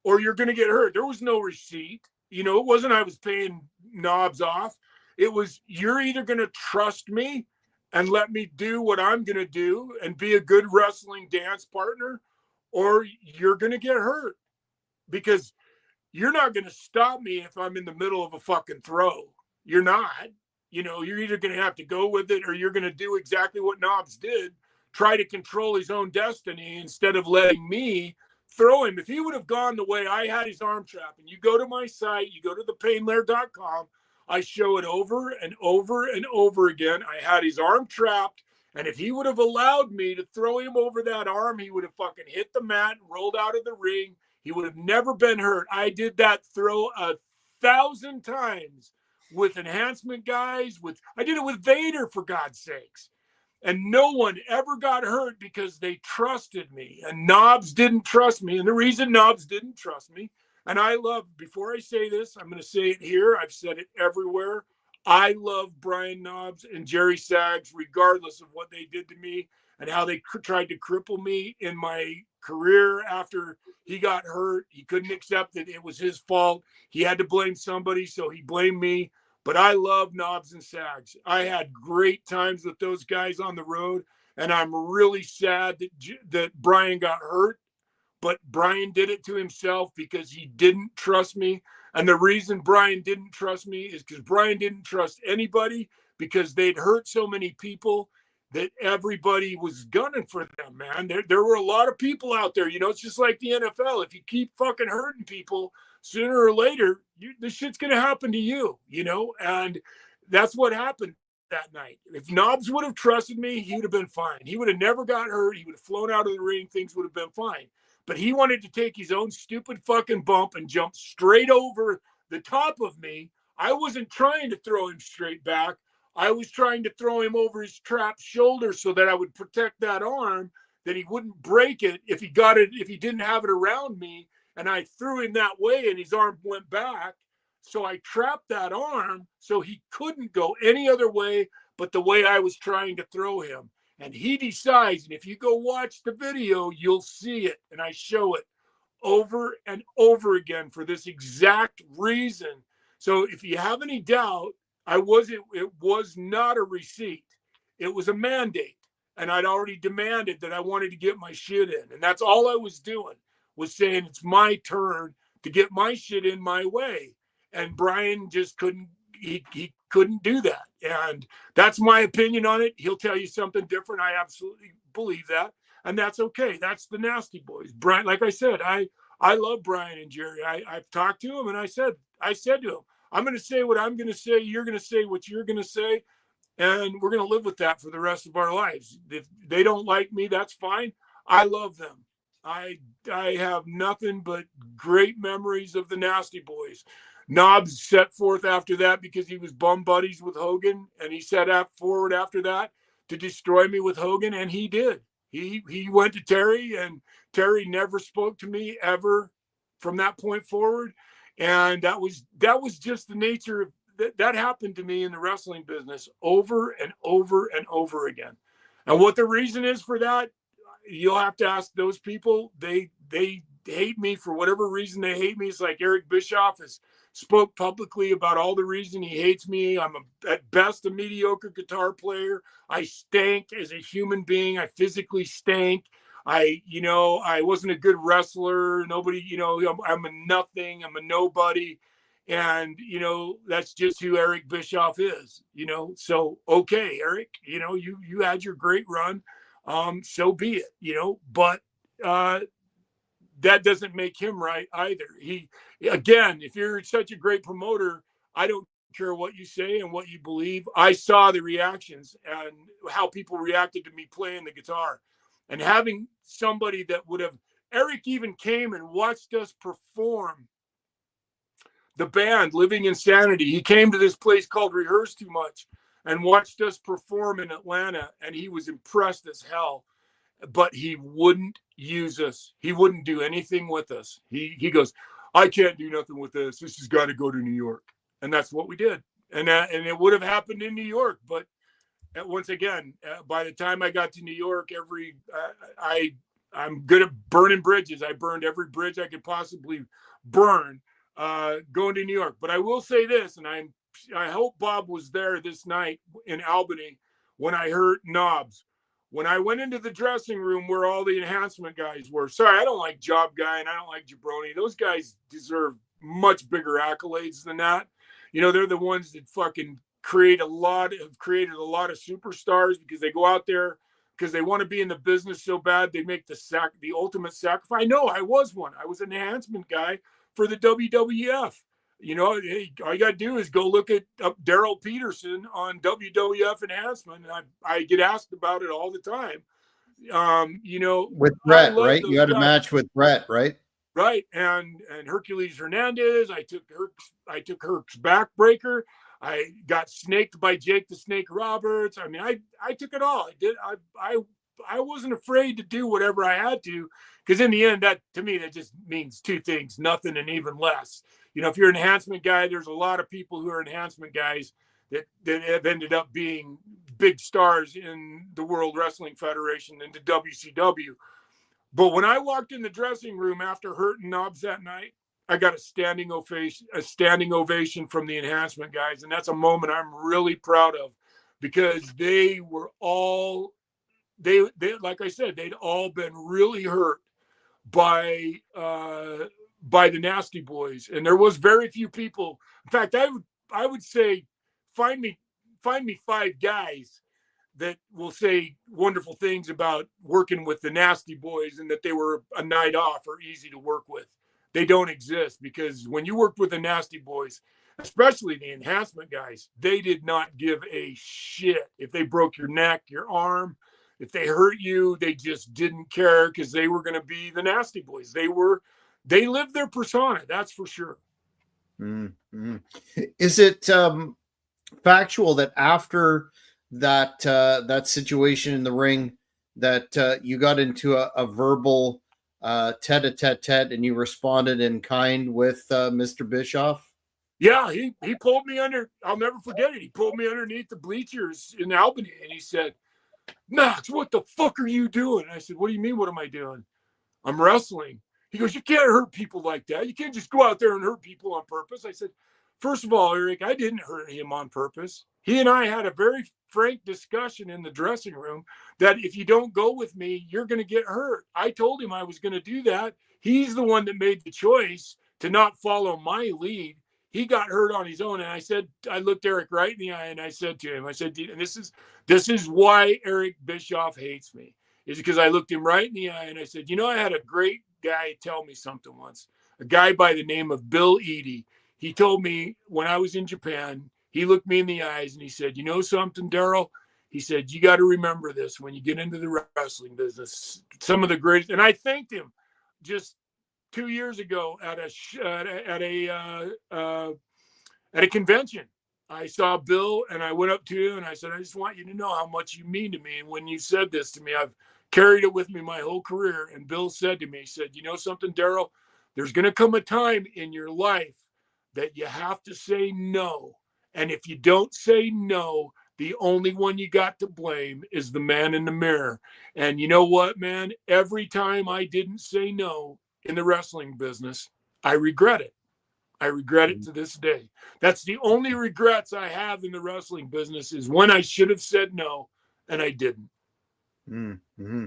or you're going to get hurt. There was no receipt. It wasn't I was paying knobs off. It was, you're either going to trust me and let me do what I'm going to do and be a good wrestling dance partner, or you're going to get hurt, because you're not going to stop me if I'm in the middle of a fucking throw. You're not. You're either going to have to go with it or you're going to do exactly what Knobs did, try to control his own destiny instead of letting me throw him. If he would have gone the way I had his arm trap, and you go to my site, you go to thepainlair.com, I show it over and over and over again. I had his arm trapped, and if he would have allowed me to throw him over that arm, he would have fucking hit the mat and rolled out of the ring. He would have never been hurt. I did that throw 1,000 times with enhancement guys. I did it with Vader, for God's sakes. And no one ever got hurt because they trusted me. And Knobs didn't trust me. And the reason Knobs didn't trust me, and before I say this, I'm going to say it here. I've said it everywhere. I love Brian Knobs and Jerry Sags, regardless of what they did to me and how they tried to cripple me in my career after he got hurt. He couldn't accept that it was his fault. He had to blame somebody, so he blamed me. But I love Knobs and Sags. I had great times with those guys on the road, and I'm really sad that Brian got hurt. But Brian did it to himself because he didn't trust me. And the reason Brian didn't trust me is because Brian didn't trust anybody, because they'd hurt so many people that everybody was gunning for them, man. There were a lot of people out there. It's just like the NFL. If you keep fucking hurting people, sooner or later, this shit's going to happen to you, and that's what happened that night. If Knobs would have trusted me, he would have been fine. He would have never got hurt. He would have flown out of the ring. Things would have been fine. But he wanted to take his own stupid fucking bump and jump straight over the top of me. I wasn't trying to throw him straight back. I was trying to throw him over his trapped shoulder so that I would protect that arm, that he wouldn't break it if he didn't have it around me. And I threw him that way and his arm went back. So I trapped that arm so he couldn't go any other way but the way I was trying to throw him. And he decides, and if you go watch the video, you'll see it. And I show it over and over again for this exact reason. So if you have any doubt, it was not a receipt. It was a mandate. And I'd already demanded that I wanted to get my shit in. And that's all I was doing, was saying it's my turn to get my shit in my way. And Brian just couldn't couldn't do that. And that's my opinion on it. He'll tell you something different. I absolutely believe that. And that's okay. That's the Nasty Boys. Brian, like I said, I love Brian and Jerry. I've talked to him, and I said to him, I'm going to say what I'm going to say. You're going to say what you're going to say. And we're going to live with that for the rest of our lives. If they don't like me, that's fine. I love them. I have nothing but great memories of the Nasty Boys. Knobs set forth after that because he was bum buddies with Hogan, and he set forward after that to destroy me with Hogan, and he did. He went to Terry, and Terry never spoke to me ever from that point forward. And that was just the nature of that happened to me in the wrestling business over and over and over again. And what the reason is for that, you'll have to ask those people. They hate me for whatever reason they hate me. It's like Eric Bischoff has spoke publicly about all the reason he hates me. I'm at best a mediocre guitar player. I stank as a human being. I physically stank. I wasn't a good wrestler. Nobody, I'm a nothing. I'm a nobody. And, that's just who Eric Bischoff is, So, okay, Eric, you had your great run. So be it, but that doesn't make him right either. Again, if you're such a great promoter, I don't care what you say and what you believe. I saw the reactions and how people reacted to me playing the guitar, and having somebody that would have, Eric even came and watched us perform the band Living Insanity. He came to this place called Rehearse Too Much and watched us perform in Atlanta, and he was impressed as hell, but he wouldn't use us. He wouldn't do anything with us. He goes, I can't do nothing with this. This has got to go to New York. And that's what we did. And it would have happened in New York. But once again, by the time I got to New York, I'm good at burning bridges. I burned every bridge I could possibly burn going to New York. But I will say this, and I hope Bob was there this night in Albany when I hurt Knobs. When I went into the dressing room where all the enhancement guys were, sorry, I don't like Job Guy and I don't like Jabroni. Those guys deserve much bigger accolades than that. They're the ones that fucking created a lot of superstars because they go out there because they want to be in the business so bad. They make the ultimate sacrifice. I know I was one. I was an enhancement guy for the WWF. All you got to do is go look at Daryl Peterson on WWF enhancement. And I get asked about it all the time. With Brett, right? You had a match with Brett, right? Right. And Hercules Hernandez. I took Herc's backbreaker. I got snaked by Jake the Snake Roberts. I mean, I took it all. I did. I wasn't afraid to do whatever I had to, because in the end, that to me, that just means two things: nothing and even less. If you're an enhancement guy, there's a lot of people who are enhancement guys that have ended up being big stars in the World Wrestling Federation and the WCW. But when I walked in the dressing room after hurting Knobs that night, I got a standing ovation from the enhancement guys. And that's a moment I'm really proud of, because they were all, they like I said, they'd all been really hurt by the Nasty Boys. And there was very few people. In fact, I would say find me 5 guys that will say wonderful things about working with the Nasty Boys and that they were a night off or easy to work with. They don't exist, because when you worked with the Nasty Boys, especially the enhancement guys, they did not give a shit if they broke your neck, your arm, if they hurt you. They just didn't care, because they were going to be the Nasty Boys. They lived their persona, that's for sure. Mm-hmm. Is it factual that after that situation in the ring that you got into a verbal tete-a-tete and you responded in kind with Mr. Bischoff? Yeah, he pulled me under. I'll never forget it. He pulled me underneath the bleachers in Albany, and he said, Max, what the fuck are you doing? And I said, what do you mean, what am I doing? I'm wrestling. He goes, you can't hurt people like that. You can't just go out there and hurt people on purpose. I said, first of all, Eric, I didn't hurt him on purpose. He and I had a very frank discussion in the dressing room that if you don't go with me, you're going to get hurt. I told him I was going to do that. He's the one that made the choice to not follow my lead. He got hurt on his own. And I said, I looked Eric right in the eye and I said to him, I said, and this is why Eric Bischoff hates me, is because I looked him right in the eye and I said, I had a great guy tell me something once, a guy by the name of Bill Eadie. He told me when I was in Japan, he looked me in the eyes and he said, you know something, Daryl? He said, you got to remember this when you get into the wrestling business. Some of the greatest, and I thanked him just 2 years ago at a convention. I saw Bill and I went up to him and I said, I just want you to know how much you mean to me. And when you said this to me, I've carried it with me my whole career. And Bill said to me, he said, you know something, Daryl? There's going to come a time in your life that you have to say no. And if you don't say no, the only one you got to blame is the man in the mirror. And you know what, man? Every time I didn't say no in the wrestling business, I regret it. I regret it to this day. That's the only regrets I have in the wrestling business, is when I should have said no and I didn't. Mm-hmm.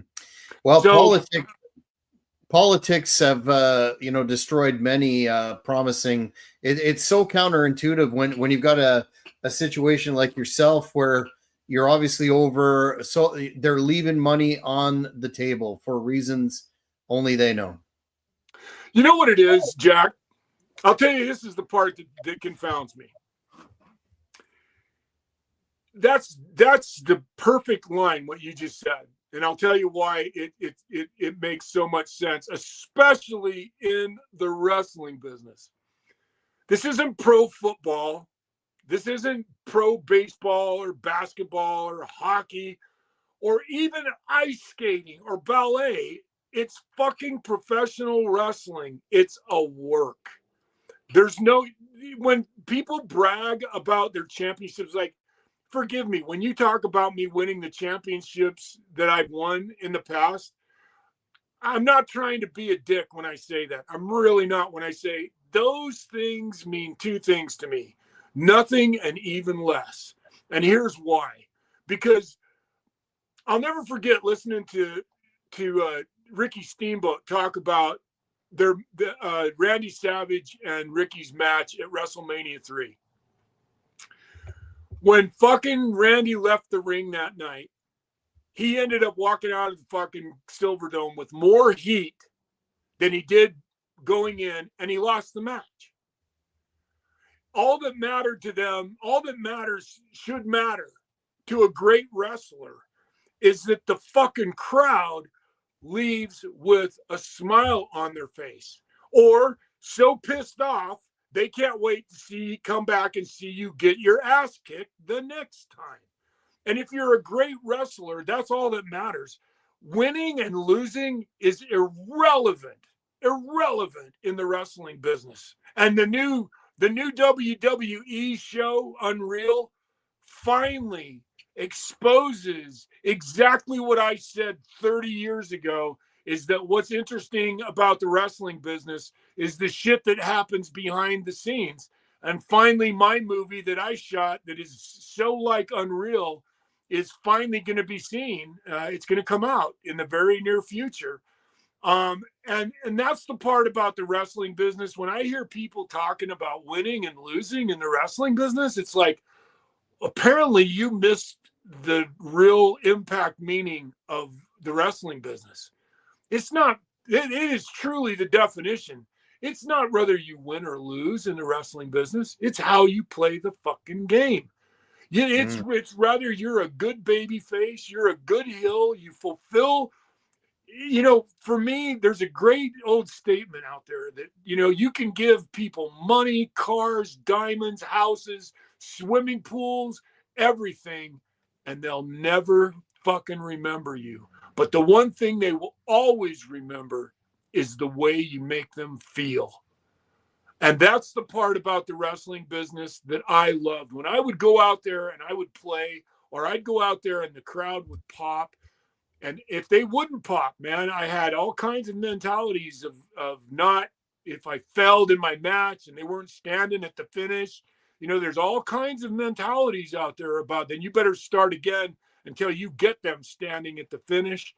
Well, So, politics have destroyed many promising. It's so counterintuitive when you've got a situation like yourself where you're obviously over, so they're leaving money on the table for reasons only they know. you know what it is, Jack? I'll tell you, this is the part that confounds me. That's the perfect line, what you just said. And I'll tell you why it makes so much sense, especially in the wrestling business. This isn't pro football. This isn't pro baseball or basketball or hockey or even ice skating or ballet. It's fucking professional wrestling. It's a work. There's no, when people brag about their championships, like, forgive me, when you talk about me winning the championships that I've won in the past, I'm not trying to be a dick when I say that. I'm really not. When I say those things mean two things to me: nothing and even less. And here's why. Because I'll never forget listening to Ricky Steamboat talk about Randy Savage and Ricky's match at WrestleMania 3. When fucking Randy left the ring that night, he ended up walking out of the fucking Silverdome with more heat than he did going in, and he lost the match. All that mattered to them, all that matters, should matter to a great wrestler, is that the fucking crowd leaves with a smile on their face, or so pissed off they can't wait to come back and see you get your ass kicked the next time. And if you're a great wrestler, that's all that matters. Winning and losing is irrelevant in the wrestling business. And the new WWE show, Unreal, finally exposes exactly what I said 30 years ago, is that what's interesting about the wrestling business is the shit that happens behind the scenes. And finally, my movie that I shot that is so like Unreal is finally going to be seen. It's going to come out in the very near future. And that's the part about the wrestling business. When I hear people talking about winning and losing in the wrestling business, it's like, apparently you missed the real impact meaning of the wrestling business. It's not, it is truly the definition. It's not whether you win or lose in the wrestling business. It's how you play the fucking game. It's rather you're a good baby face, you're a good heel, you fulfill, for me, there's a great old statement out there that, you can give people money, cars, diamonds, houses, swimming pools, everything, and they'll never fucking remember you. But the one thing they will always remember is the way you make them feel. And that's the part about the wrestling business that I loved. When I would go out there and I would play, or I'd go out there and the crowd would pop. And if they wouldn't pop, man, I had all kinds of mentalities of not, if I failed in my match and they weren't standing at the finish, there's all kinds of mentalities out there about, then you better start again until you get them standing at the finish.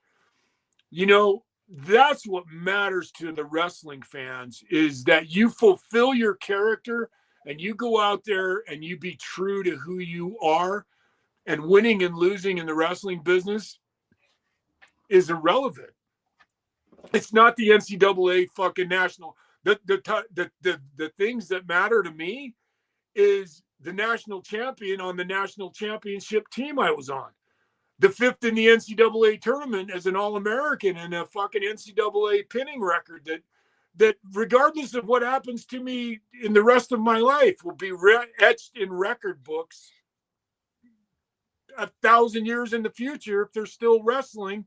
That's what matters to the wrestling fans, is that you fulfill your character and you go out there and you be true to who you are. And winning and losing in the wrestling business is irrelevant. It's not the NCAA fucking national. The things that matter to me is the national champion on the national championship team I was on. The fifth in the NCAA tournament as an All-American, and a fucking NCAA pinning record that regardless of what happens to me in the rest of my life will be etched in record books 1,000 years in the future if they're still wrestling,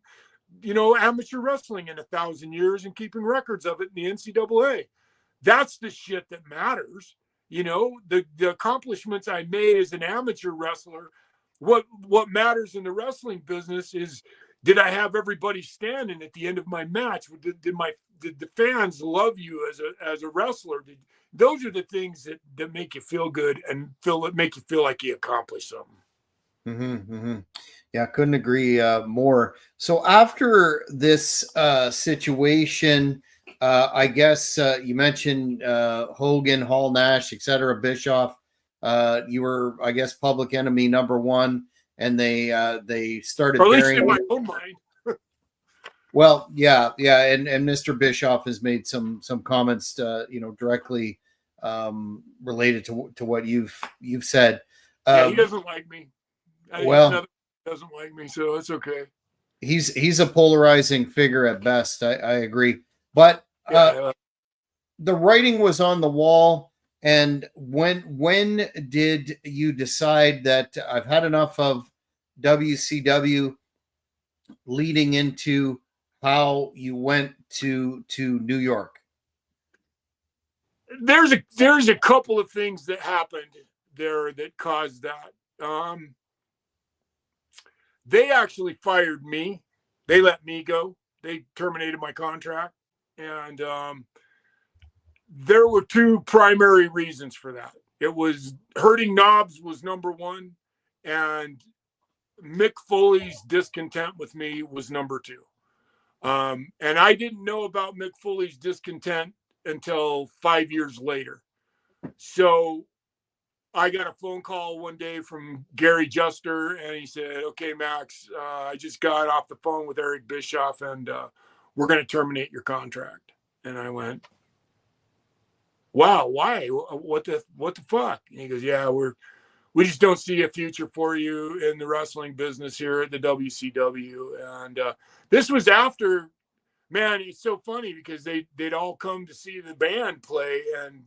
amateur wrestling in 1,000 years and keeping records of it in the NCAA. That's the shit that matters. You know, the accomplishments I made as an amateur wrestler, what matters in the wrestling business is, did I have everybody standing at the end of my match? Did the fans love you as a wrestler? Those are the things that make you feel good and make you feel like you accomplished something. Mm-hmm, mm-hmm. Yeah, couldn't agree more. So after this situation, I guess you mentioned Hogan, Hall, Nash, etc., Bischoff. You were, I guess, public enemy number one, and they started Or at least burying. in my own mind. Well, yeah, and Mr. Bischoff has made some comments, directly related to what you've said. Yeah, he doesn't like me. Well, doesn't like me, so it's okay. He's a polarizing figure at best. I agree, but the writing was on the wall. And when did you decide that I've had enough of WCW, leading into how you went to New York? There's a couple of things that happened there that caused that. They actually fired me. They let me go. They terminated my contract. And there were two primary reasons for that. It was hurting knobs was number one, and Mick Foley's discontent with me was number two. And I didn't know about Mick Foley's discontent until 5 years later. So I got a phone call one day from Gary Juster, and he said, "Okay, Max, I just got off the phone with Eric Bischoff, and we're going to terminate your contract." And I went, "Wow, why? What the fuck?" And he goes, "Yeah, we just don't see a future for you in the wrestling business here at the WCW." And this was after, man, it's so funny because they'd all come to see the band play, and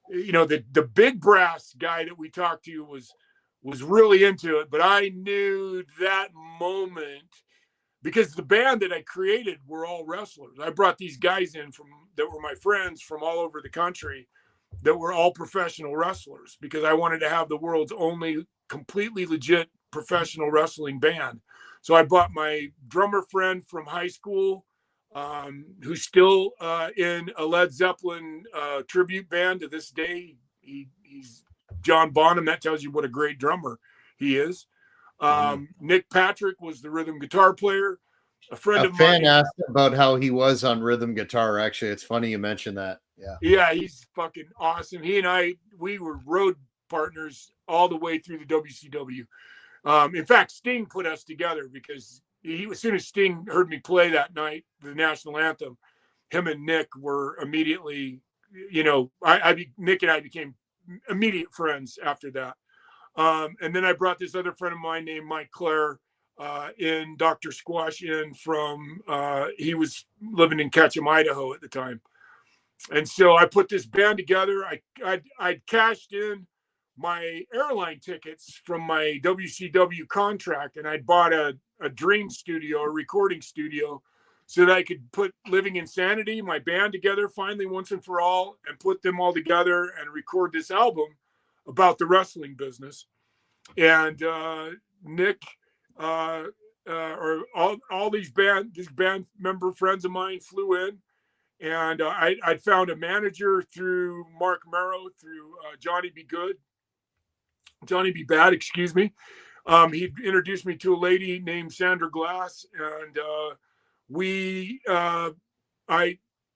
you know, the big brass guy that we talked to was really into it, but I knew that moment because the band that I created were all wrestlers. I brought these guys in that were my friends from all over the country that were all professional wrestlers because I wanted to have the world's only completely legit professional wrestling band. So I bought my drummer friend from high school, who's still in a Led Zeppelin tribute band to this day. He's John Bonham. That tells you what a great drummer he is. Nick Patrick was the rhythm guitar player. A fan asked about how he was on rhythm guitar. Actually, it's funny you mentioned that. Yeah, he's fucking awesome. He and we were road partners all the way through the WCW. In fact, Sting put us together because as soon as Sting heard me play that night, the national anthem, him and Nick were immediately, you know, Nick and I became immediate friends after that. And then I brought this other friend of mine named Mike Clare in, Dr. Squash in from, he was living in Ketchum, Idaho at the time. And so I put this band together. I'd cashed in my airline tickets from my WCW contract, and I'd bought a dream studio, a recording studio, so that I could put Living Insanity, my band, together finally once and for all, and put them all together and record this album about the wrestling business. And Nick, or all these band member friends of mine flew in. And I'd found a manager through Mark Merrow, through Johnny B. Bad, excuse me. He introduced me to a lady named Sandra Glass, and we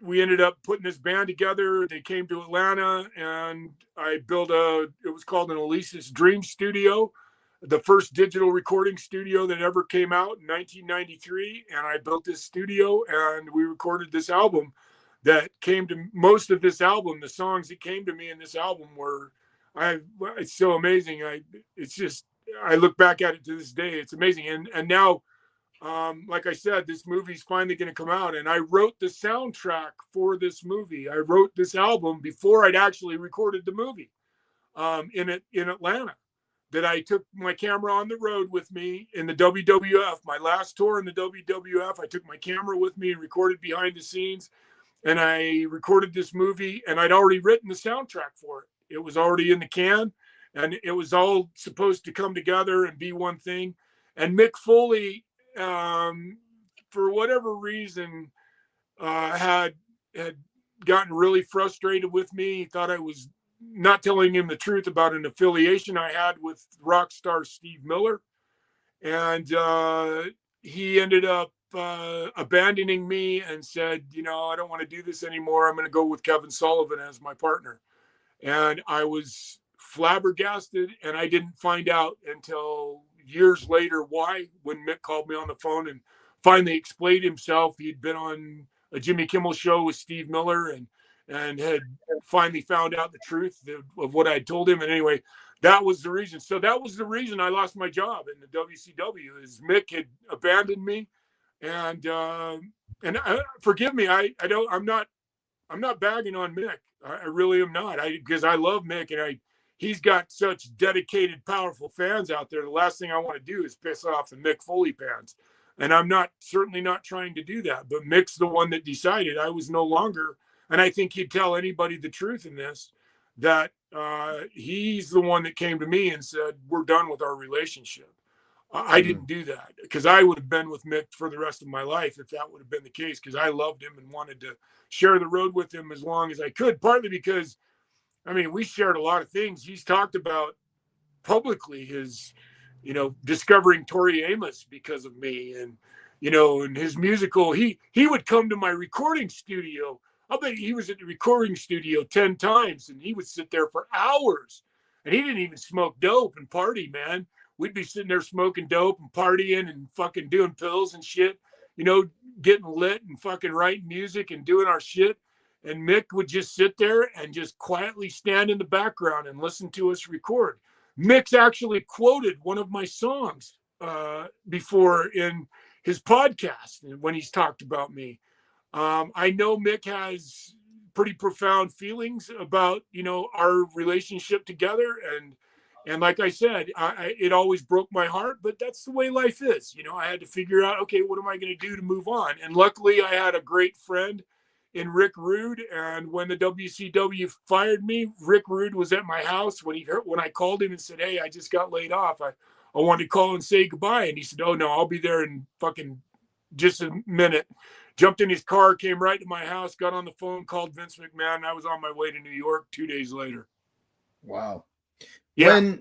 ended up putting this band together. They came to Atlanta, and I built it was called an Elise's Dream Studio, the first digital recording studio that ever came out in 1993. And I built this studio, and we recorded this album. That came to most of this album, the songs that came to me in this album were, it's so amazing. I look back at it to this day. It's amazing. And now, like I said, this movie's finally going to come out, and I wrote the soundtrack for this movie. I wrote this album before I'd actually recorded the movie in Atlanta. That I took my camera on the road with me in the WWF, my last tour in the WWF. I took my camera with me and recorded behind the scenes. and I recorded this movie, and I'd already written the soundtrack for it. It was already in the can, and it was all supposed to come together and be one thing. And Mick Foley, for whatever reason, had gotten really frustrated with me. He thought I was not telling him the truth about an affiliation I had with rock star Steve Miller, and he ended up abandoning me and said, I don't want to do this anymore. I'm going to go with Kevin Sullivan as my partner. And I was flabbergasted, and I didn't find out until years later why, when Mick called me on the phone and finally explained himself. He'd been on a Jimmy Kimmel show with Steve Miller and had finally found out the truth of what I had told him. And anyway, that was the reason. So that was the reason I lost my job in the WCW, is Mick had abandoned me. And forgive me, I'm not bagging on Mick. I really am not. Because I love Mick, and he's got such dedicated, powerful fans out there. The last thing I want to do is piss off the Mick Foley fans. And I'm certainly not trying to do that. But Mick's the one that decided I was no longer, and I think he'd tell anybody the truth in this, that he's the one that came to me and said, we're done with our relationship. I didn't do that, because I would have been with Mick for the rest of my life if that would have been the case, because I loved him and wanted to share the road with him as long as I could, partly because, we shared a lot of things. He's talked about publicly his, discovering Tori Amos because of me, and, and his musical, he would come to my recording studio. I'll bet he was at the recording studio 10 times, and he would sit there for hours, and he didn't even smoke dope and party, man. We'd be sitting there smoking dope and partying and fucking doing pills and shit, getting lit and fucking writing music and doing our shit. And Mick would just sit there and just quietly stand in the background and listen to us record. Mick's actually quoted one of my songs before in his podcast when he's talked about me. I know Mick has pretty profound feelings about, our relationship together. And like I said, it always broke my heart, but that's the way life is. I had to figure out, okay, what am I going to do to move on? And luckily I had a great friend in Rick Rude. And when the WCW fired me, Rick Rude was at my house when I called him and said, hey, I just got laid off. I wanted to call and say goodbye. And he said, oh no, I'll be there in fucking just a minute. Jumped in his car, came right to my house, got on the phone, called Vince McMahon. And I was on my way to New York 2 days later. Wow. Yeah.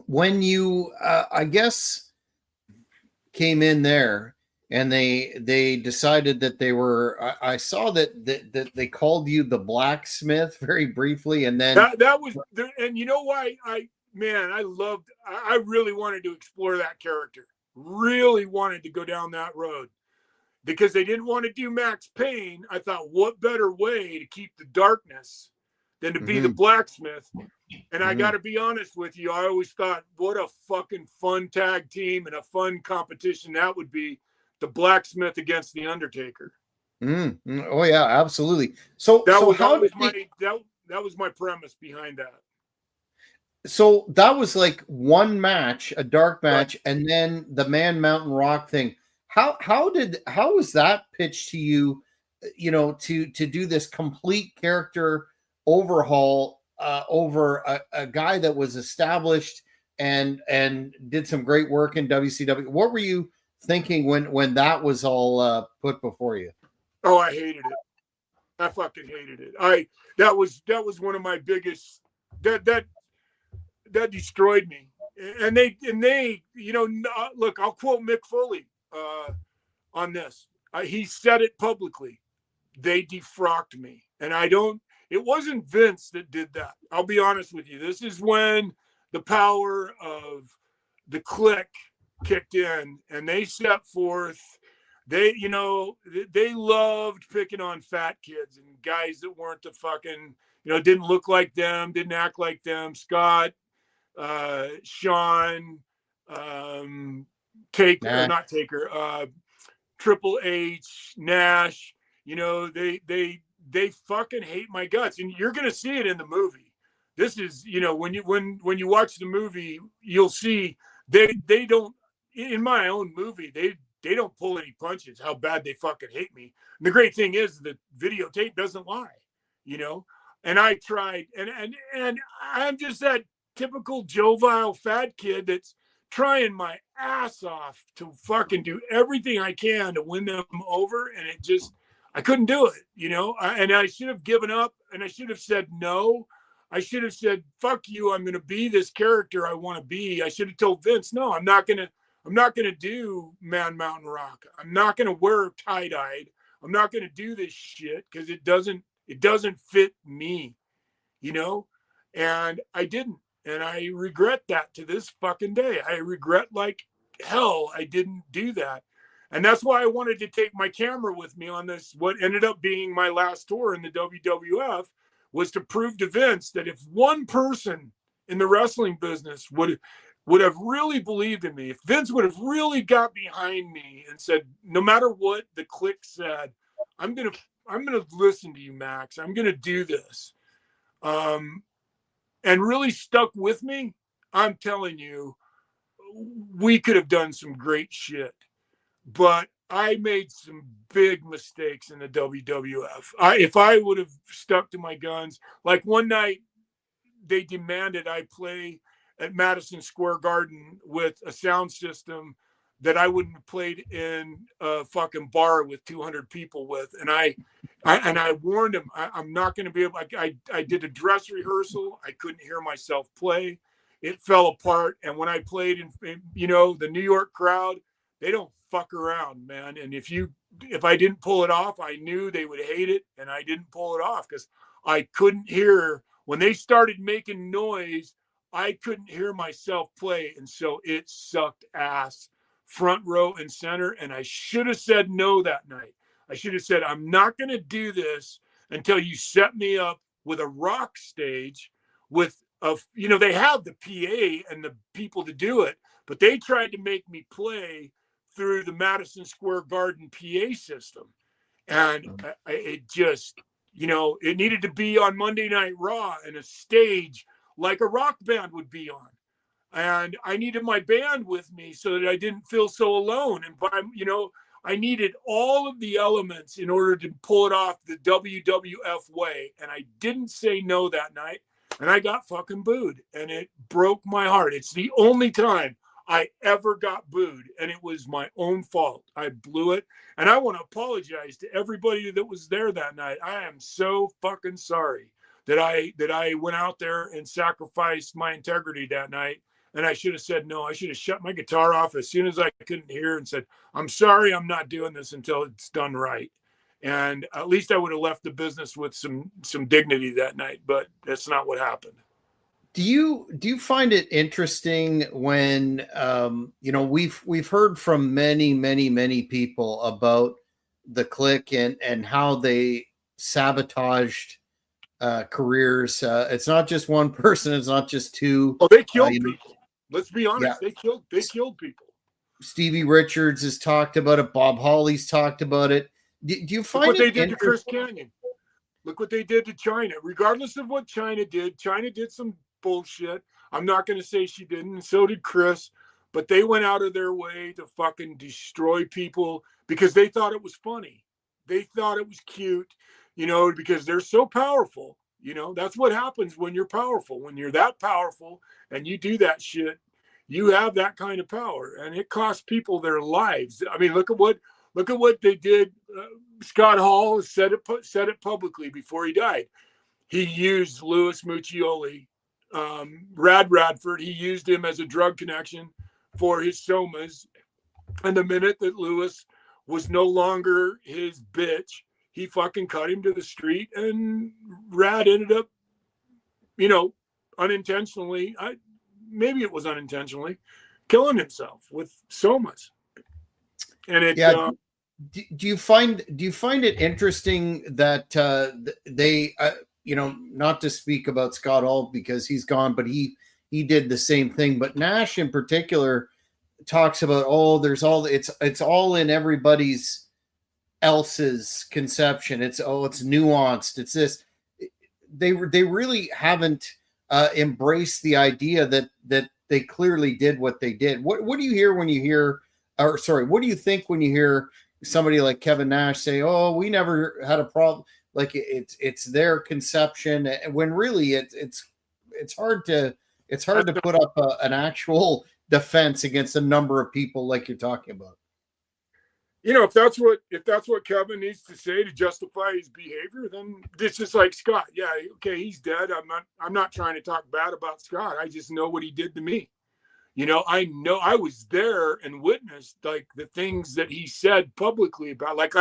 When you, I guess, came in there and they decided that they were, I saw that they called you the blacksmith very briefly, and then that was, and you know why I really wanted to explore that character, really wanted to go down that road, because they didn't want to do Maxx Payne. I thought, what better way to keep the darkness than to be the blacksmith? And I got to be honest with you, I always thought, what a fucking fun tag team and a fun competition that would be, the blacksmith against the Undertaker. Oh yeah, absolutely. So that was my premise behind that. So that was like one match, a dark match, right, and then the Man Mountain Rock thing. How was that pitched to you? To do this complete character overhaul over a guy that was established and did some great work in WCW. What were you thinking when that was all put before you? Oh, I hated it. I fucking hated it. That was one of my biggest, that destroyed me. And they look, I'll quote Mick Foley on this. He said it publicly. They defrocked me. And it wasn't Vince that did that. I'll be honest with you. This is when the power of the Clique kicked in, and they set forth. They loved picking on fat kids and guys that weren't the fucking, didn't look like them, didn't act like them. Scott, Sean, not Taker, Triple H, Nash. They fucking hate my guts, and you're gonna see it in the movie. This is, when you watch the movie, you'll see they don't. In my own movie, they don't pull any punches, how bad they fucking hate me. And the great thing is the videotape doesn't lie, you know? And I tried, and I'm just that typical Jovial fat kid that's trying my ass off to fucking do everything I can to win them over. And it just, I couldn't do it, you know? And I should have given up, and I should have said no. I should have said, fuck you, I'm going to be this character I want to be. I should have told Vince, no, I'm not going to do Man Mountain Rock. I'm not going to wear tie-dyed. I'm not going to do this shit because it doesn't fit me, you know? And I didn't. And I regret that to this fucking day. I regret like hell I didn't do that. And that's why I wanted to take my camera with me on this, what ended up being my last tour in the WWF, was to prove to Vince that if one person in the wrestling business would have really believed in me, if Vince would have really got behind me and said, no matter what the clique said, I'm gonna listen to you, Max. I'm gonna do this. And really stuck with me, I'm telling you, we could have done some great shit. But I made some big mistakes in the WWF. If I would have stuck to my guns, like one night they demanded I play at Madison Square Garden with a sound system that I wouldn't have played in a fucking bar with 200 people with. And I warned him, I'm not going to be able, I did a dress rehearsal. I couldn't hear myself play. It fell apart. And when I played in you know, the New York crowd, they don't fuck around, man. And if I didn't pull it off, I knew they would hate it. And I didn't pull it off because I couldn't hear, when they started making noise, I couldn't hear myself play. And so it sucked ass, front row and center. And I should have said no that night. I should have said, I'm not going to do this until you set me up with a rock stage with you know, they have the PA and the people to do it, but they tried to make me play through the Madison Square Garden PA system. And it just, you know, it needed to be on Monday Night Raw and a stage like a rock band would be on. And I needed my band with me so that I didn't feel so alone. And you know, I needed all of the elements in order to pull it off the WWF way. And I didn't say no that night. And I got fucking booed. And it broke my heart. It's the only time I ever got booed. And it was my own fault. I blew it. And I want to apologize to everybody that was there that night. I am so fucking sorry that I went out there and sacrificed my integrity that night. And I should have said no. I should have shut my guitar off as soon as I couldn't hear and said, I'm sorry, I'm not doing this until it's done right. And at least I would have left the business with some dignity that night, but that's not what happened. Do you find it interesting when you know, we've heard from many people about the clique and how they sabotaged careers. It's not just one person, it's not just two. Oh, they killed people. Let's be honest. Yeah. They killed people. Stevie Richards has talked about it. Bob Holly's talked about it. Do you find what they did to Chris Canyon? Look what they did to China. Regardless of what China did some bullshit. I'm not going to say she didn't, and so did Chris. But they went out of their way to fucking destroy people because they thought it was funny. They thought it was cute, you know, because they're so powerful. You know, that's what happens when you're powerful. When you're that powerful and you do that shit, you have that kind of power, and it costs people their lives. I mean, look at what they did. Scott Hall said it publicly before he died. He used Louis Muccioli, Radford. He used him as a drug connection for his somas. And the minute that Louis was no longer his bitch, he fucking cut him to the street, and Rad ended up, you know, unintentionally, maybe it was unintentionally, killing himself with somas. And it, do you find it interesting that they, you know, not to speak about Scott Hall because he's gone, but he did the same thing. But Nash in particular talks about, there's all, it's all in everybody's else's conception. It's nuanced. It's this. They really haven't embraced the idea that they clearly did what they did. What do you hear when you hear or sorry, what do you think when you hear somebody like Kevin Nash say, "Oh, we never had a problem"? Like it's their conception, when really it's hard to put up an actual defense against a number of people like you're talking about. You know, if that's what Kevin needs to say to justify his behavior, then it's just like Scott. Yeah, okay, he's dead. I'm not trying to talk bad about Scott. I just know what he did to me. You know I was there and witnessed like the things that he said publicly about, like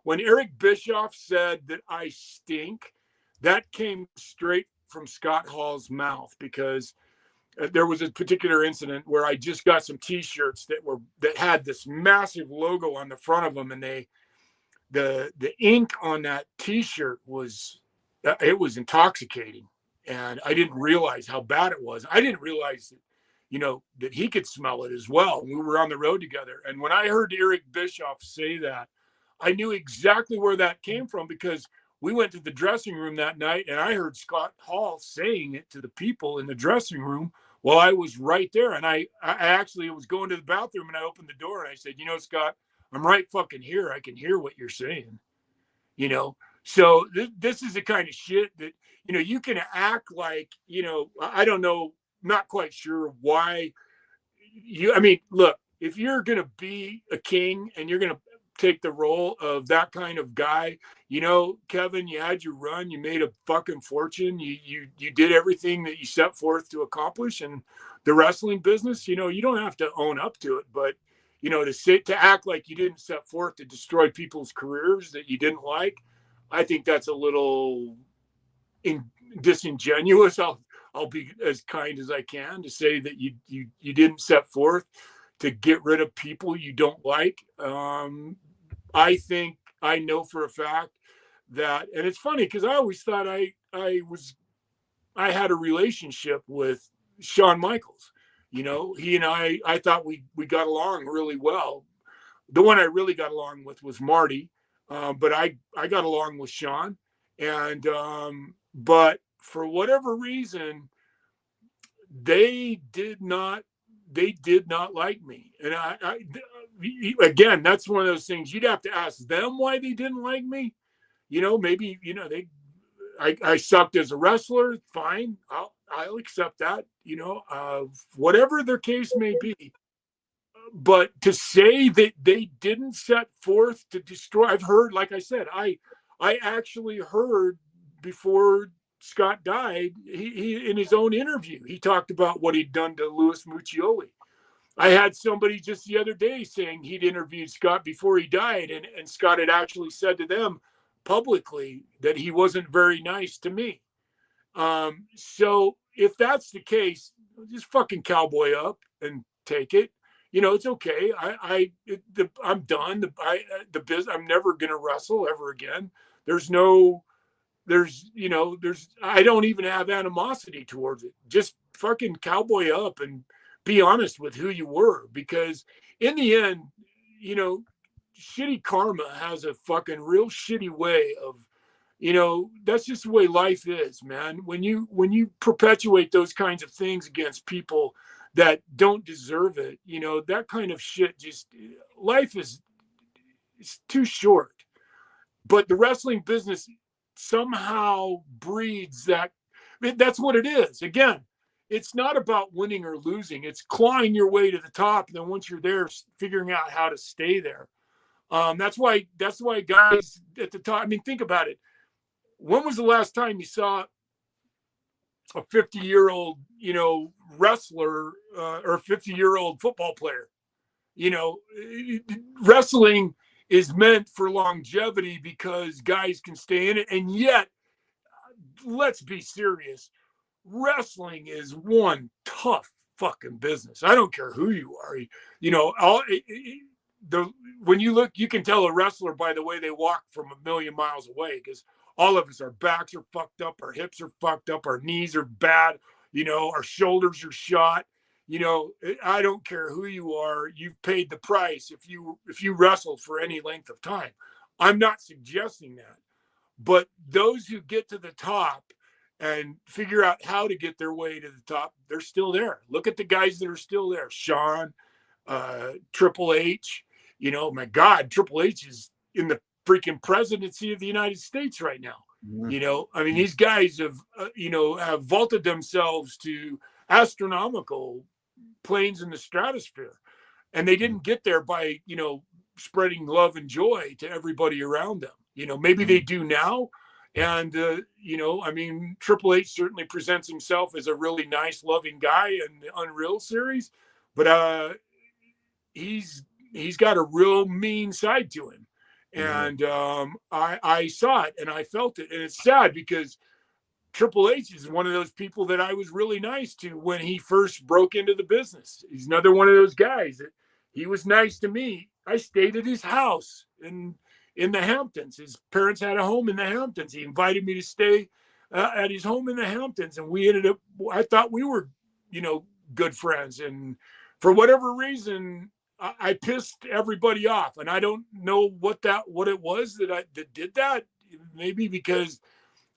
when Eric Bischoff said that I stink, that came straight from Scott Hall's mouth, because there was a particular incident where I just got some T-shirts that had this massive logo on the front of them, and the ink on that T-shirt was intoxicating, and I didn't realize how bad it was. I didn't realize that he could smell it as well. We were on the road together, and when I heard Eric Bischoff say that, I knew exactly where that came from, because we went to the dressing room that night, and I heard Scott Hall saying it to the people in the dressing room while I was right there. And I actually was going to the bathroom, and I opened the door and I said, Scott, I'm right fucking here. I can hear what you're saying, So this is the kind of shit that, you can act like, I don't know, not quite sure why look, if you're going to be a king and you're going to take the role of that kind of guy, Kevin, you had your run, you made a fucking fortune, you did everything that you set forth to accomplish in the wrestling business. You don't have to own up to it, but to act like you didn't set forth to destroy people's careers that you didn't like, I think that's a little disingenuous. I'll be as kind as I can to say that you didn't set forth to get rid of people you don't like. I think I know for a fact that, and it's funny because I always thought I had a relationship with Shawn Michaels. He and I thought we got along really well. The one I really got along with was Marty, but I got along with Shawn, and but for whatever reason, they did not like me. And again, that's one of those things you'd have to ask them why they didn't like me. Maybe I sucked as a wrestler. Fine, I'll accept that. Whatever their case may be. But to say that they didn't set forth to destroy, I've heard, like I said, I actually heard before Scott died, he in his own interview, he talked about what he'd done to Louis Muccioli. I had somebody just the other day saying he'd interviewed Scott before he died, and Scott had actually said to them publicly that he wasn't very nice to me. So if that's the case, just fucking cowboy up and take it. It's okay. I'm done. The business. I'm never gonna wrestle ever again. I don't even have animosity towards it. Just fucking cowboy up and be honest with who you were, because in the end, shitty karma has a fucking real shitty way of, that's just the way life is, man. When you perpetuate those kinds of things against people that don't deserve it, that kind of shit, just life is, it's too short. But the wrestling business somehow breeds that. That's what it is. Again, it's not about winning or losing. It's clawing your way to the top. And then once you're there, figuring out how to stay there. That's why guys at the top, think about it. When was the last time you saw a 50-year-old, wrestler or a 50-year-old football player? Wrestling is meant for longevity because guys can stay in it. And yet, let's be serious. Wrestling is one tough fucking business. I don't care who you are. When you look, you can tell a wrestler by the way they walk from a million miles away, because all of us, our backs are fucked up, our hips are fucked up, our knees are bad, our shoulders are shot. I don't care who you are, you've paid the price if you wrestle for any length of time. I'm not suggesting that. But those who get to the top and figure out how to get their way to the top, they're still there. Look at the guys that are still there. Shawn, Triple H. You know, my God, Triple H is in the freaking presidency of the United States right now. You know, I mean, these guys have, have vaulted themselves to astronomical planes in the stratosphere. And they didn't get there by, spreading love and joy to everybody around them. You know, maybe they do now. And, I mean, Triple H certainly presents himself as a really nice, loving guy in the Unreal series. But he's got a real mean side to him. And I saw it and I felt it. And it's sad because Triple H is one of those people that I was really nice to when he first broke into the business. He's another one of those guys that he was nice to me. I stayed at his house in the Hamptons. His parents had a home in the Hamptons. He invited me to stay at his home in the Hamptons. And we ended up, I thought we were, good friends. And for whatever reason, I pissed everybody off. And I don't know what it was that did that. Maybe because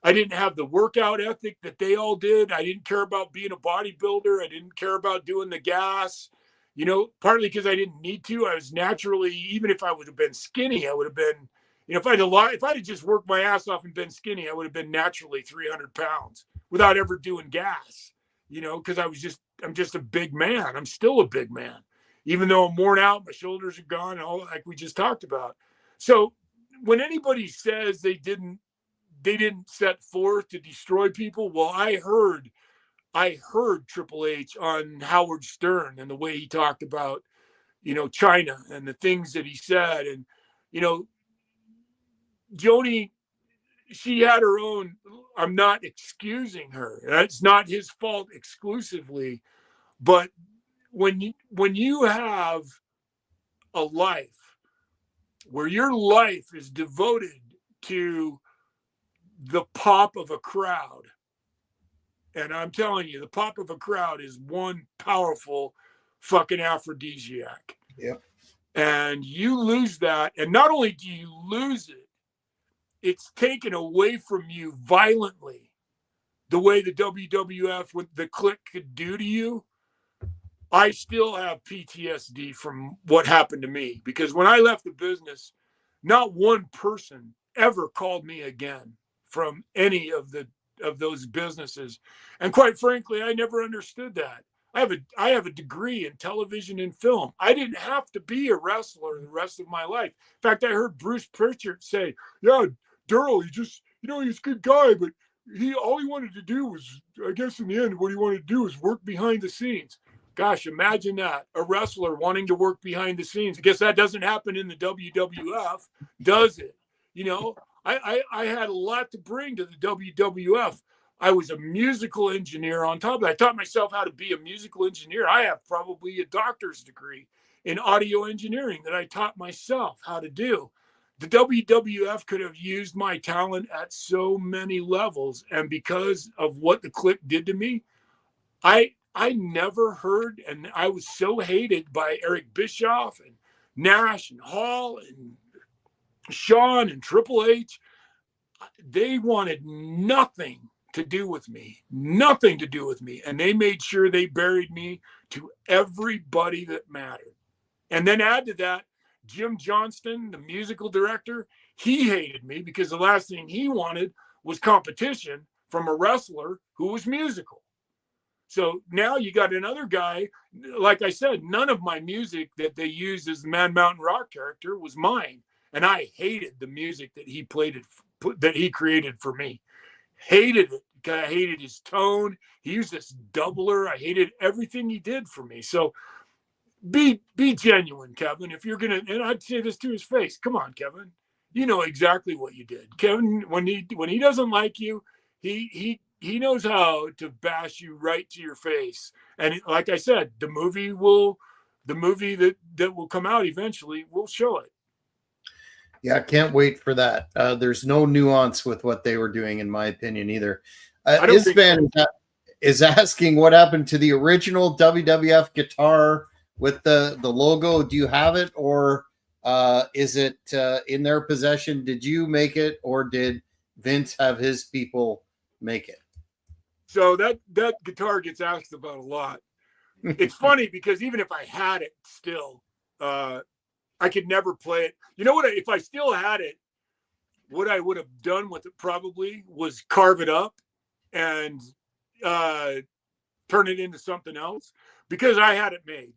I didn't have the workout ethic that they all did. I didn't care about being a bodybuilder. I didn't care about doing the gas, partly because I didn't need to. I was naturally, even if I would have been skinny, I would have been, if I'd just worked my ass off and been skinny, I would have been naturally 300 pounds without ever doing gas, because I'm just a big man. I'm still a big man, even though I'm worn out, my shoulders are gone, all like we just talked about. So when anybody says they didn't set forth to destroy people. Well, I heard Triple H on Howard Stern and the way he talked about, China and the things that he said. And, Joni, she had her own, I'm not excusing her. That's not his fault exclusively. But when you have a life where your life is devoted to the pop of a crowd, and I'm telling you, the pop of a crowd is one powerful fucking aphrodisiac. Yeah. And you lose that, and not only do you lose it, it's taken away from you violently, the way the WWF with the Click could do to you. I still have PTSD from what happened to me, because when I left the business, not one person ever called me again from any of those businesses. And quite frankly, I never understood that. I have a degree in television and film. I didn't have to be a wrestler the rest of my life. In fact, I heard Bruce Pritchard say, yeah, Daryl, he just, he's a good guy, but all he wanted to do was, I guess in the end, what he wanted to do was work behind the scenes. Gosh, imagine that. A wrestler wanting to work behind the scenes. I guess that doesn't happen in the WWF, does it? I had a lot to bring to the WWF. I was a musical engineer on top of that. I taught myself how to be a musical engineer. I have probably a doctor's degree in audio engineering that I taught myself how to do. The WWF could have used my talent at so many levels. And because of what the Click did to me, I never heard, and I was so hated by Eric Bischoff and Nash and Hall and Shawn and Triple H. They wanted nothing to do with me, and they made sure they buried me to everybody that mattered. And then add to that, Jim Johnston, the musical director, he hated me because the last thing he wanted was competition from a wrestler who was musical. So now you got another guy, like I said, none of my music that they used as the Man Mountain Rock character was mine. And I hated the music that he created for me. Hated it. I hated his tone. He used this doubler. I hated everything he did for me. So be genuine, Kevin. If you're gonna, and I'd say this to his face, come on, Kevin. You know exactly what you did. Kevin, when he doesn't like you, he knows how to bash you right to your face. And like I said, the movie that will come out eventually will show it. Yeah, I can't wait for that. There's no nuance with what they were doing, in my opinion, either. Isban is asking what happened to the original WWF guitar with the logo. Do you have it, or is it in their possession? Did you make it, or did Vince have his people make it? So that guitar gets asked about a lot. It's funny because even if I had it still, I could never play it. You know what? If I still had it, what I would have done with it probably was carve it up and turn it into something else, because I had it made.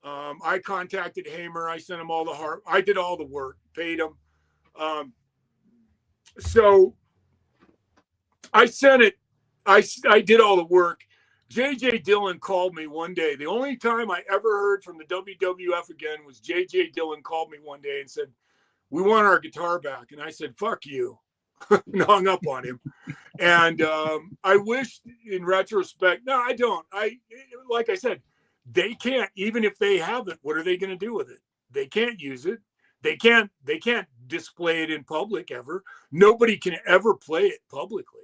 I contacted Hamer. I sent him all I did all the work, paid him. So I sent it. I did all the work. J.J. Dillon called me one day. The only time I ever heard from the WWF again was J.J. Dillon called me one day and said, "We want our guitar back." And I said, "Fuck you." And hung up on him. And I wish in retrospect, no, I don't. Like I said, they can't, even if they have it, what are they going to do with it? They can't use it. They can't display it in public ever. Nobody can ever play it publicly.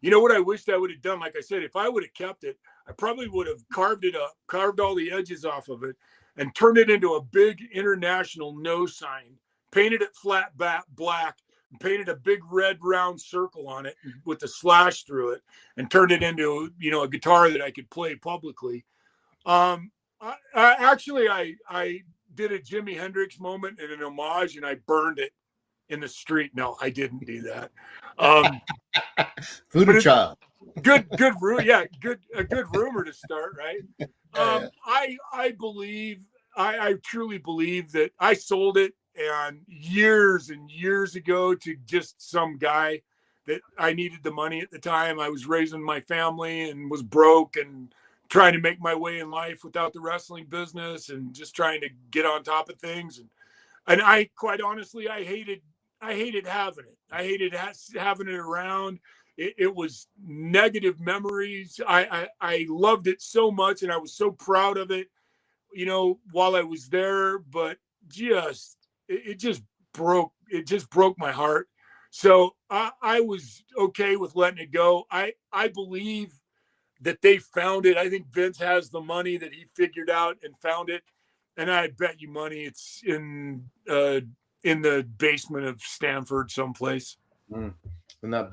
You know what I wished I would have done? Like I said, if I would have kept it, I probably would have carved it up, carved all the edges off of it, and turned it into a big international no sign, painted it flat black, painted a big red round circle on it with a slash through it, and turned it into, a guitar that I could play publicly. I did a Jimi Hendrix moment in an homage, and I burned it in the street. No, I didn't do that. Voodoo child. Good a good rumor to start, right? I believe, I truly believe that I sold it and years ago to just some guy that I needed the money at the time. I was raising my family and was broke and trying to make my way in life without the wrestling business and just trying to get on top of things. And I, quite honestly, I hated having it. I hated having it around. It was negative memories. I loved it so much, and I was so proud of it, while I was there, but it just broke my heart. So I was okay with letting it go. I believe that they found it. I think Vince has the money that he figured out and found it. And I bet you money it's in the basement of Stanford someplace. In that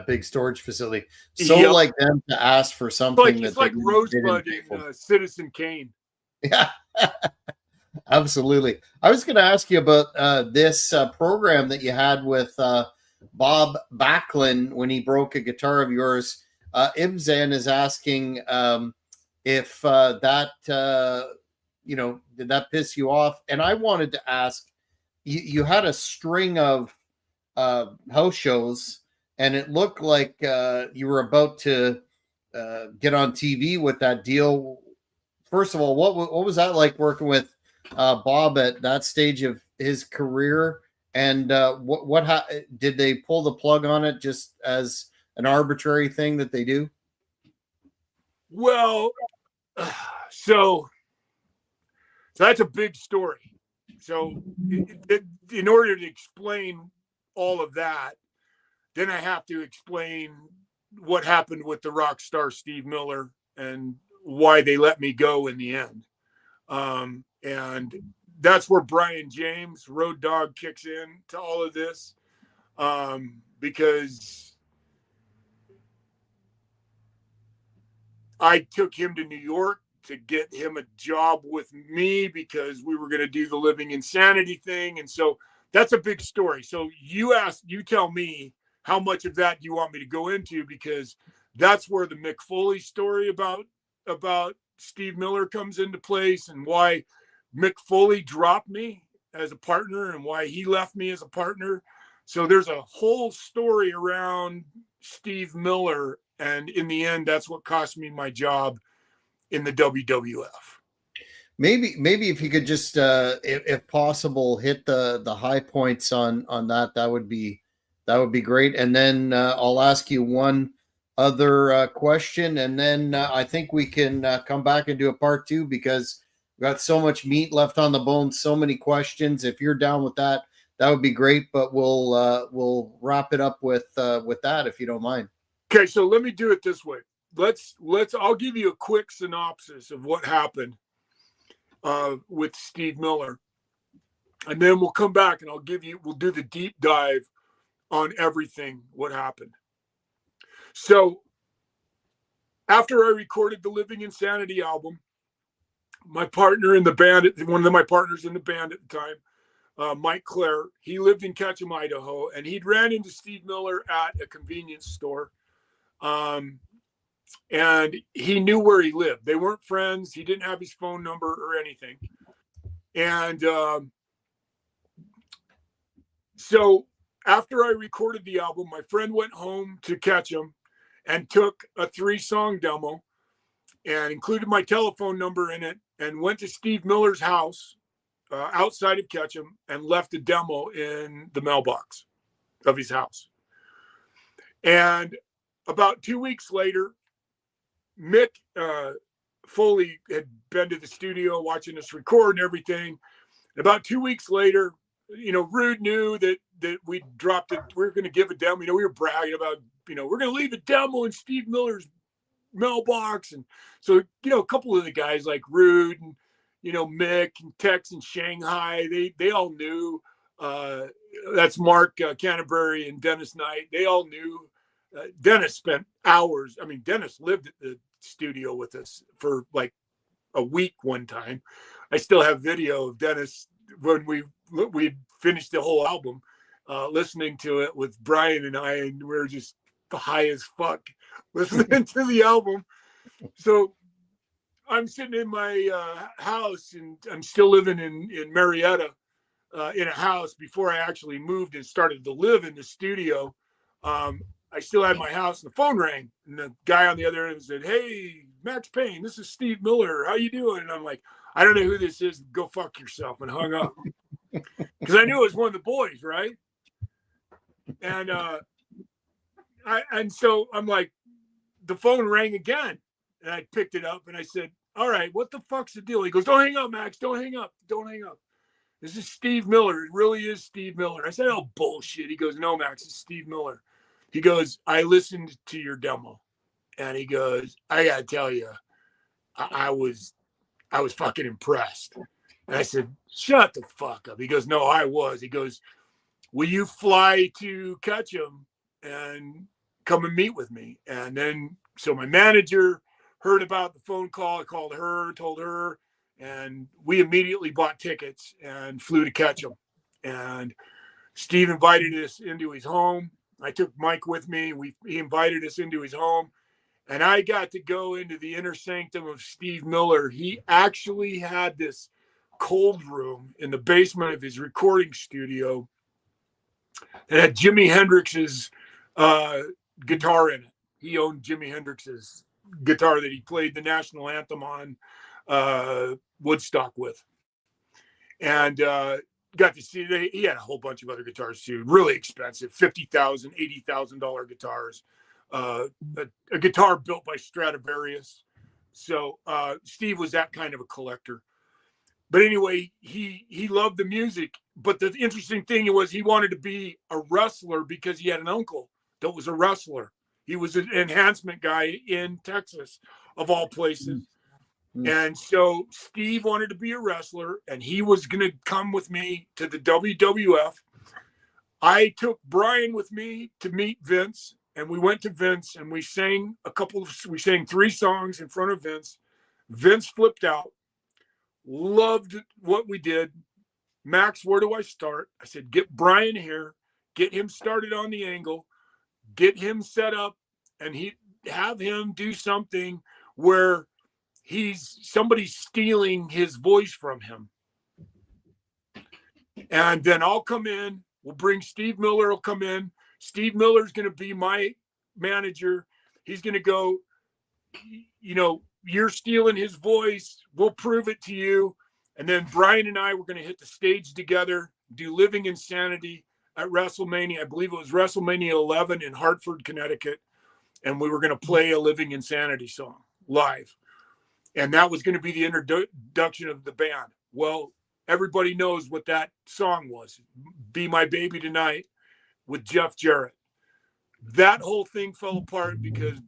big storage facility. So like them to ask for something it's like Rosebud in Citizen Kane. Yeah. Absolutely. I was going to ask you about this program that you had with Bob Backlund when he broke a guitar of yours. Imzan is asking if that, did that piss you off? And I wanted to ask, you had a string of house shows, and it looked like you were about to get on TV with that deal. First of all, what was that like working with Bob at that stage of his career? And did they pull the plug on it just as an arbitrary thing that they do? Well, so that's a big story. So in order to explain all of that, then I have to explain what happened with the rock star Steve Miller and why they let me go in the end. And that's where Brian James, Road Dogg, kicks in to all of this, because I took him to New York to get him a job with me because we were going to do the Living Insanity thing. And so that's a big story. So you tell me how much of that you want me to go into, because that's where the Mick Foley story about Steve Miller comes into place, and why Mick Foley dropped me as a partner and why he left me as a partner. So there's a whole story around Steve Miller. And in the end, that's what cost me my job in the WWF. Maybe if you could just, if possible, hit the high points on that would be great. And then I'll ask you one other question, and then I think we can come back and do a part 2, because we've got so much meat left on the bone, so many questions. If you're down with that, that would be great. But we'll wrap it up with that, if you don't mind. Okay, so let me do it this way. I'll give you a quick synopsis of what happened with Steve Miller, and then we'll come back and we'll do the deep dive on everything, what happened. So after I recorded the Living Insanity album, my partner in the band, one of my partners in the band at the time, Mike Clare, he lived in Ketchum, Idaho, and he'd ran into Steve Miller at a convenience store. And he knew where he lived. They weren't friends. He didn't have his phone number or anything. And so after I recorded the album, my friend went home to Ketchum and took a 3-song demo and included my telephone number in it and went to Steve Miller's house outside of Ketchum and left a demo in the mailbox of his house. And about 2 weeks later, Mick Foley had been to the studio watching us record and everything. And about 2 weeks later, Rude knew that we dropped it. We were going to give a demo. We were bragging about, we're going to leave a demo in Steve Miller's mailbox. And so, a couple of the guys like Rude and, Mick and Tex and Shanghai, they all knew. That's Mark Canterbury and Dennis Knight. They all knew. Dennis spent hours. I mean, Dennis lived at the studio with us for like a week one time. I still have video of Dennis when we finished the whole album, listening to it with Brian and I, and we were just high as fuck listening to the album. So I'm sitting in my house, and I'm still living in Marietta, in a house before I actually moved and started to live in the studio. I still had my house, and the phone rang, and the guy on the other end said, "Hey, Maxx Payne, this is Steve Miller. How you doing?" And I'm like, "I don't know who this is. Go fuck yourself," and hung up. Because I knew it was one of the boys, right? And so I'm like, the phone rang again, and I picked it up, and I said, "All right, what the fuck's the deal?" He goes, "Don't hang up, Max. Don't hang up. Don't hang up. This is Steve Miller. It really is Steve Miller." I said, "Oh, bullshit." He goes, "No, Max, it's Steve Miller." He goes, "I listened to your demo," and he goes, "I gotta tell you, I was fucking impressed." And I said, "Shut the fuck up." He goes, "No, I was." He goes, "Will you fly to Ketchum and come and meet with me?" And then, so my manager heard about the phone call. I called her, told her, and we immediately bought tickets and flew to Ketchum. And Steve invited us into his home. I took Mike with me. He invited us into his home, and I got to go into the inner sanctum of Steve Miller. He actually had this cold room in the basement of his recording studio that had Jimi Hendrix's guitar in it. He owned Jimi Hendrix's guitar that he played the national anthem on Woodstock with. And got to see, he had a whole bunch of other guitars too, really expensive, $50,000, $80,000 guitars. A guitar built by Stradivarius. So Steve was that kind of a collector. But anyway, he loved the music. But the interesting thing was he wanted to be a wrestler because he had an uncle that was a wrestler. He was an enhancement guy in Texas, of all places. And so Steve wanted to be a wrestler, and he was going to come with me to the WWF. I took Brian with me to meet Vince, and we went to Vince, and we sang 3 songs in front of Vince. Vince flipped out, loved what we did. "Max, where do I start?" I said, "Get Brian here, get him started on the angle, get him set up, and have him do something where somebody's stealing his voice from him. And then I'll come in. We'll bring Steve Miller. Will come in. Steve Miller's going to be my manager. He's going to go, you're stealing his voice. We'll prove it to you." And then Brian and I were going to hit the stage together, do Living Insanity at WrestleMania. I believe it was WrestleMania 11 in Hartford, Connecticut. And we were going to play a Living Insanity song live. And that was going to be the introduction of the band. Well, everybody knows what that song was. "Be My Baby Tonight" with Jeff Jarrett. That whole thing fell apart because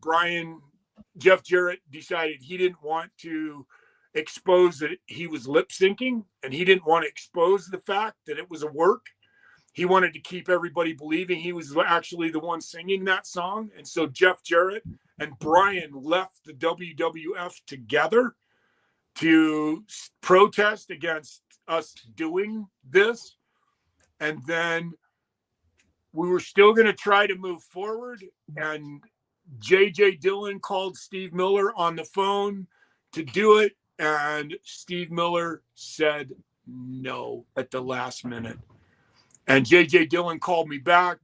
Jeff Jarrett decided he didn't want to expose that he was lip syncing, and he didn't want to expose the fact that it was a work. He wanted to keep everybody believing he was actually the one singing that song. And so Jeff Jarrett and Brian left the WWF together, to protest against us doing this. And then we were still going to try to move forward. And J.J. Dillon called Steve Miller on the phone to do it. And Steve Miller said no at the last minute. And J.J. Dillon called me back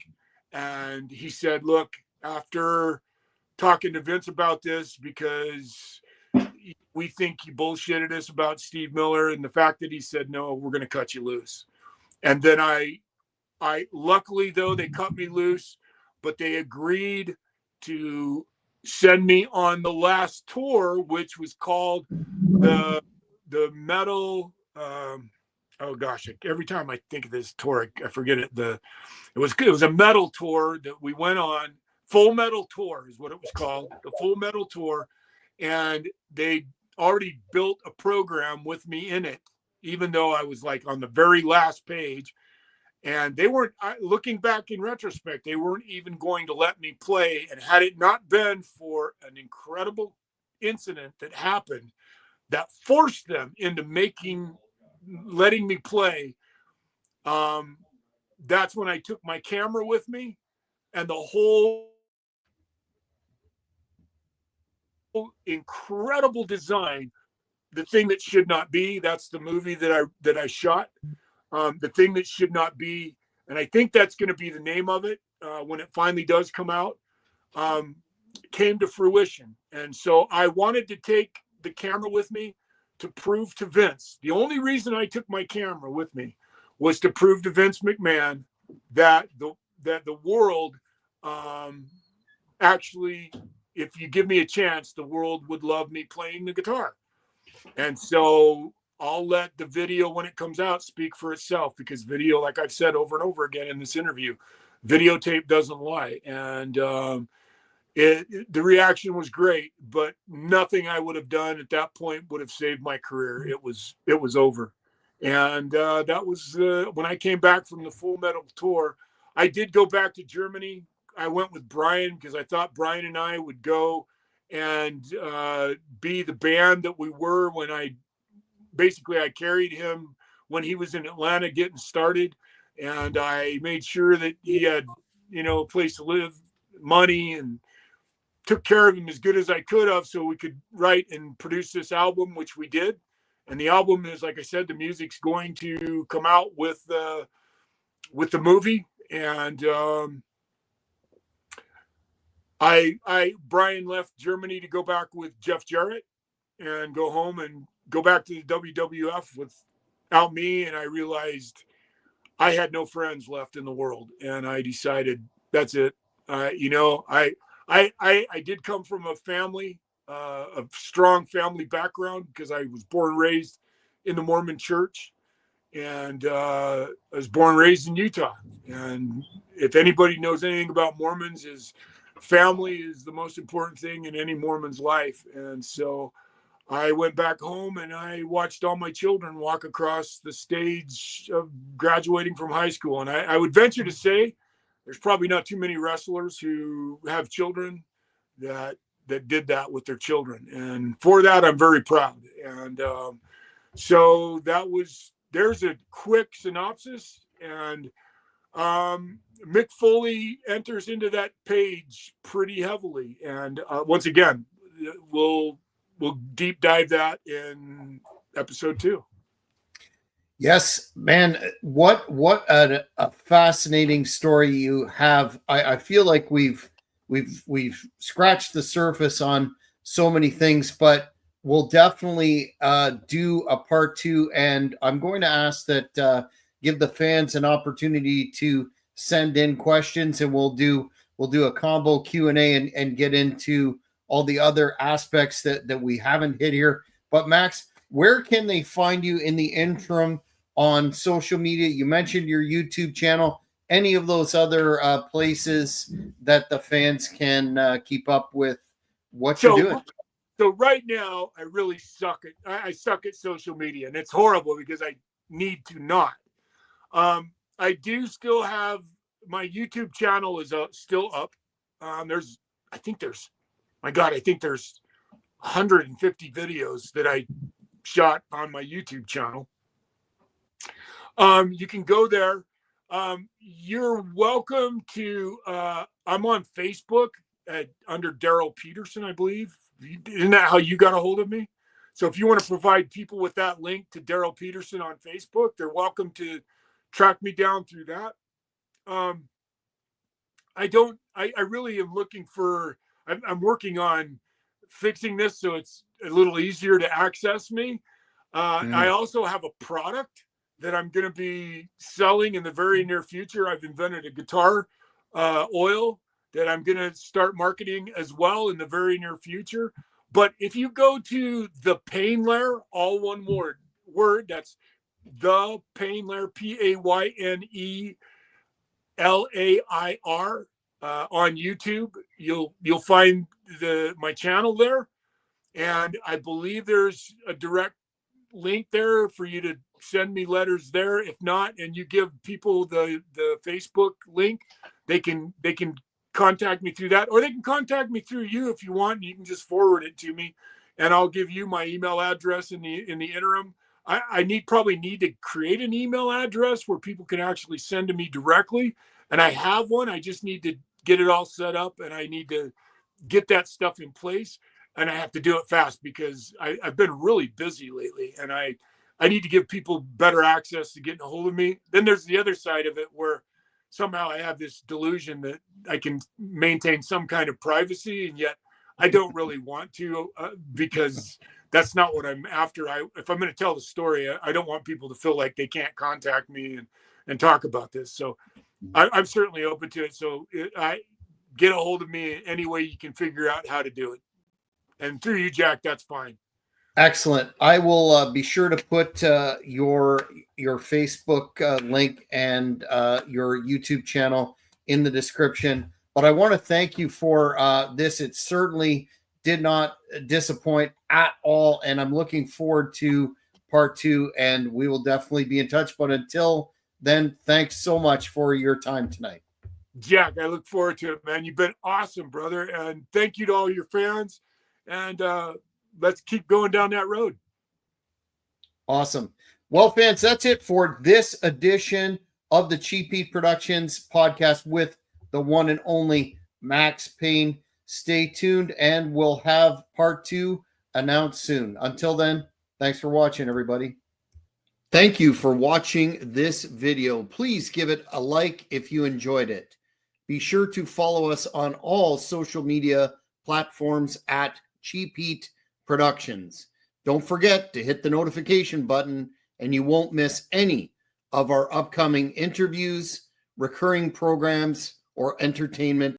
and he said, look, after talking to Vince about this, because we think you bullshitted us about Steve Miller, and the fact that he said no, we're going to cut you loose. And then I luckily though, they cut me loose, but they agreed to send me on the last tour, which was called the metal. Oh gosh, every time I think of this tour, I forget it. It was a metal tour that we went on. Full Metal Tour is what it was called, the Full Metal Tour. And they already built a program with me in it, even though I was like on the very last page. And they weren't, looking back in retrospect, they weren't even going to let me play. And had it not been for an incredible incident that happened that forced them into letting me play, that's when I took my camera with me, and the whole incredible design, The Thing That Should Not Be, that's the movie that I shot. The Thing That Should Not Be, and I think that's going to be the name of it when it finally does come out, came to fruition. And so I wanted to take the camera with me to prove to Vince. The only reason I took my camera with me was to prove to Vince McMahon that the world actually, if you give me a chance, the world would love me playing the guitar. And so I'll let the video, when it comes out, speak for itself, because video, like I've said over and over again in this interview, videotape doesn't lie. And the reaction was great, but nothing I would have done at that point would have saved my career. It was over. And that was when I came back from the Full Metal Tour. I did go back to Germany. I went with Brian because I thought Brian and I would go and be the band that we were when I carried him when he was in Atlanta getting started. And I made sure that he had, a place to live, money, and took care of him as good as I could have so we could write and produce this album, which we did. And the album is, like I said, the music's going to come out with the movie. And Brian left Germany to go back with Jeff Jarrett and go home and go back to the WWF without me. And I realized I had no friends left in the world. And I decided that's it. I did come from a family, a strong family background, because I was born and raised in the Mormon church, and I was born and raised in Utah. And if anybody knows anything about Mormons, is family is the most important thing in any Mormon's life. And so I went back home and I watched all my children walk across the stage of graduating from high school. And I would venture to say there's probably not too many wrestlers who have children that did that with their children. And for that, I'm very proud. And so there's a quick synopsis. And Mick Foley enters into that page pretty heavily. And once again, we'll deep dive that in episode 2. Yes, man. What a fascinating story you have. I feel like we've scratched the surface on so many things, but we'll definitely do a part 2. And I'm going to ask that give the fans an opportunity to send in questions, and we'll do a combo Q&A and get into all the other aspects that we haven't hit here. But Max, where can they find you in the interim on social media? You mentioned your YouTube channel. Any of those other places that the fans can keep up with what you're doing? So right now, I really suck at social media, and it's horrible because I need to not. I do still have my YouTube channel is still up. I think there's 150 videos that I shot on my YouTube channel. You can go there. You're welcome to, I'm on Facebook under Daryl Peterson, I believe. Isn't that how you got a hold of me? So if you want to provide people with that link to Daryl Peterson on Facebook, they're welcome to track me down through that. I really am looking for, I'm working on fixing this so it's a little easier to access me. I also have a product that I'm going to be selling in the very near future. I've invented a guitar oil that I'm going to start marketing as well in the very near future. But if you go to the Payne Lair, all one word, that's the Payne Lair, PAYNELAIR, on YouTube, you'll find my channel there, and I believe there's a direct link there for you to send me letters there. If not, and you give people the Facebook link, they can contact me through that, or they can contact me through you if you want. You can just forward it to me, and I'll give you my email address in the interim. I probably need to create an email address where people can actually send to me directly, and I have one. I just need to get it all set up, and I need to get that stuff in place, and I have to do it fast because I've been really busy lately, and I need to give people better access to getting a hold of me. Then there's the other side of it where somehow I have this delusion that I can maintain some kind of privacy, and yet I don't really want to because that's not what I'm after. If I'm going to tell the story, I don't want people to feel like they can't contact me and talk about this. So I'm certainly open to it. So I get a hold of me any way you can figure out how to do it. And through you, Jack, that's fine. Excellent. I will be sure to put your Facebook link and your YouTube channel in the description. But I want to thank you for this. It certainly did not disappoint at all, and I'm looking forward to part 2, and we will definitely be in touch. But until then, thanks so much for your time tonight. Jack, I look forward to it, man. You've been awesome, brother. And thank you to all your fans. And let's keep going down that road. Awesome. Well, fans, that's it for this edition of the Cheap Heat Productions podcast with the one and only Maxx Payne. Stay tuned, and we'll have part 2 announced soon. Until then, thanks for watching, everybody. Thank you for watching this video. Please give it a like if you enjoyed it. Be sure to follow us on all social media platforms at Cheap Heat Productions. Don't forget to hit the notification button, and you won't miss any of our upcoming interviews, recurring programs, or entertainment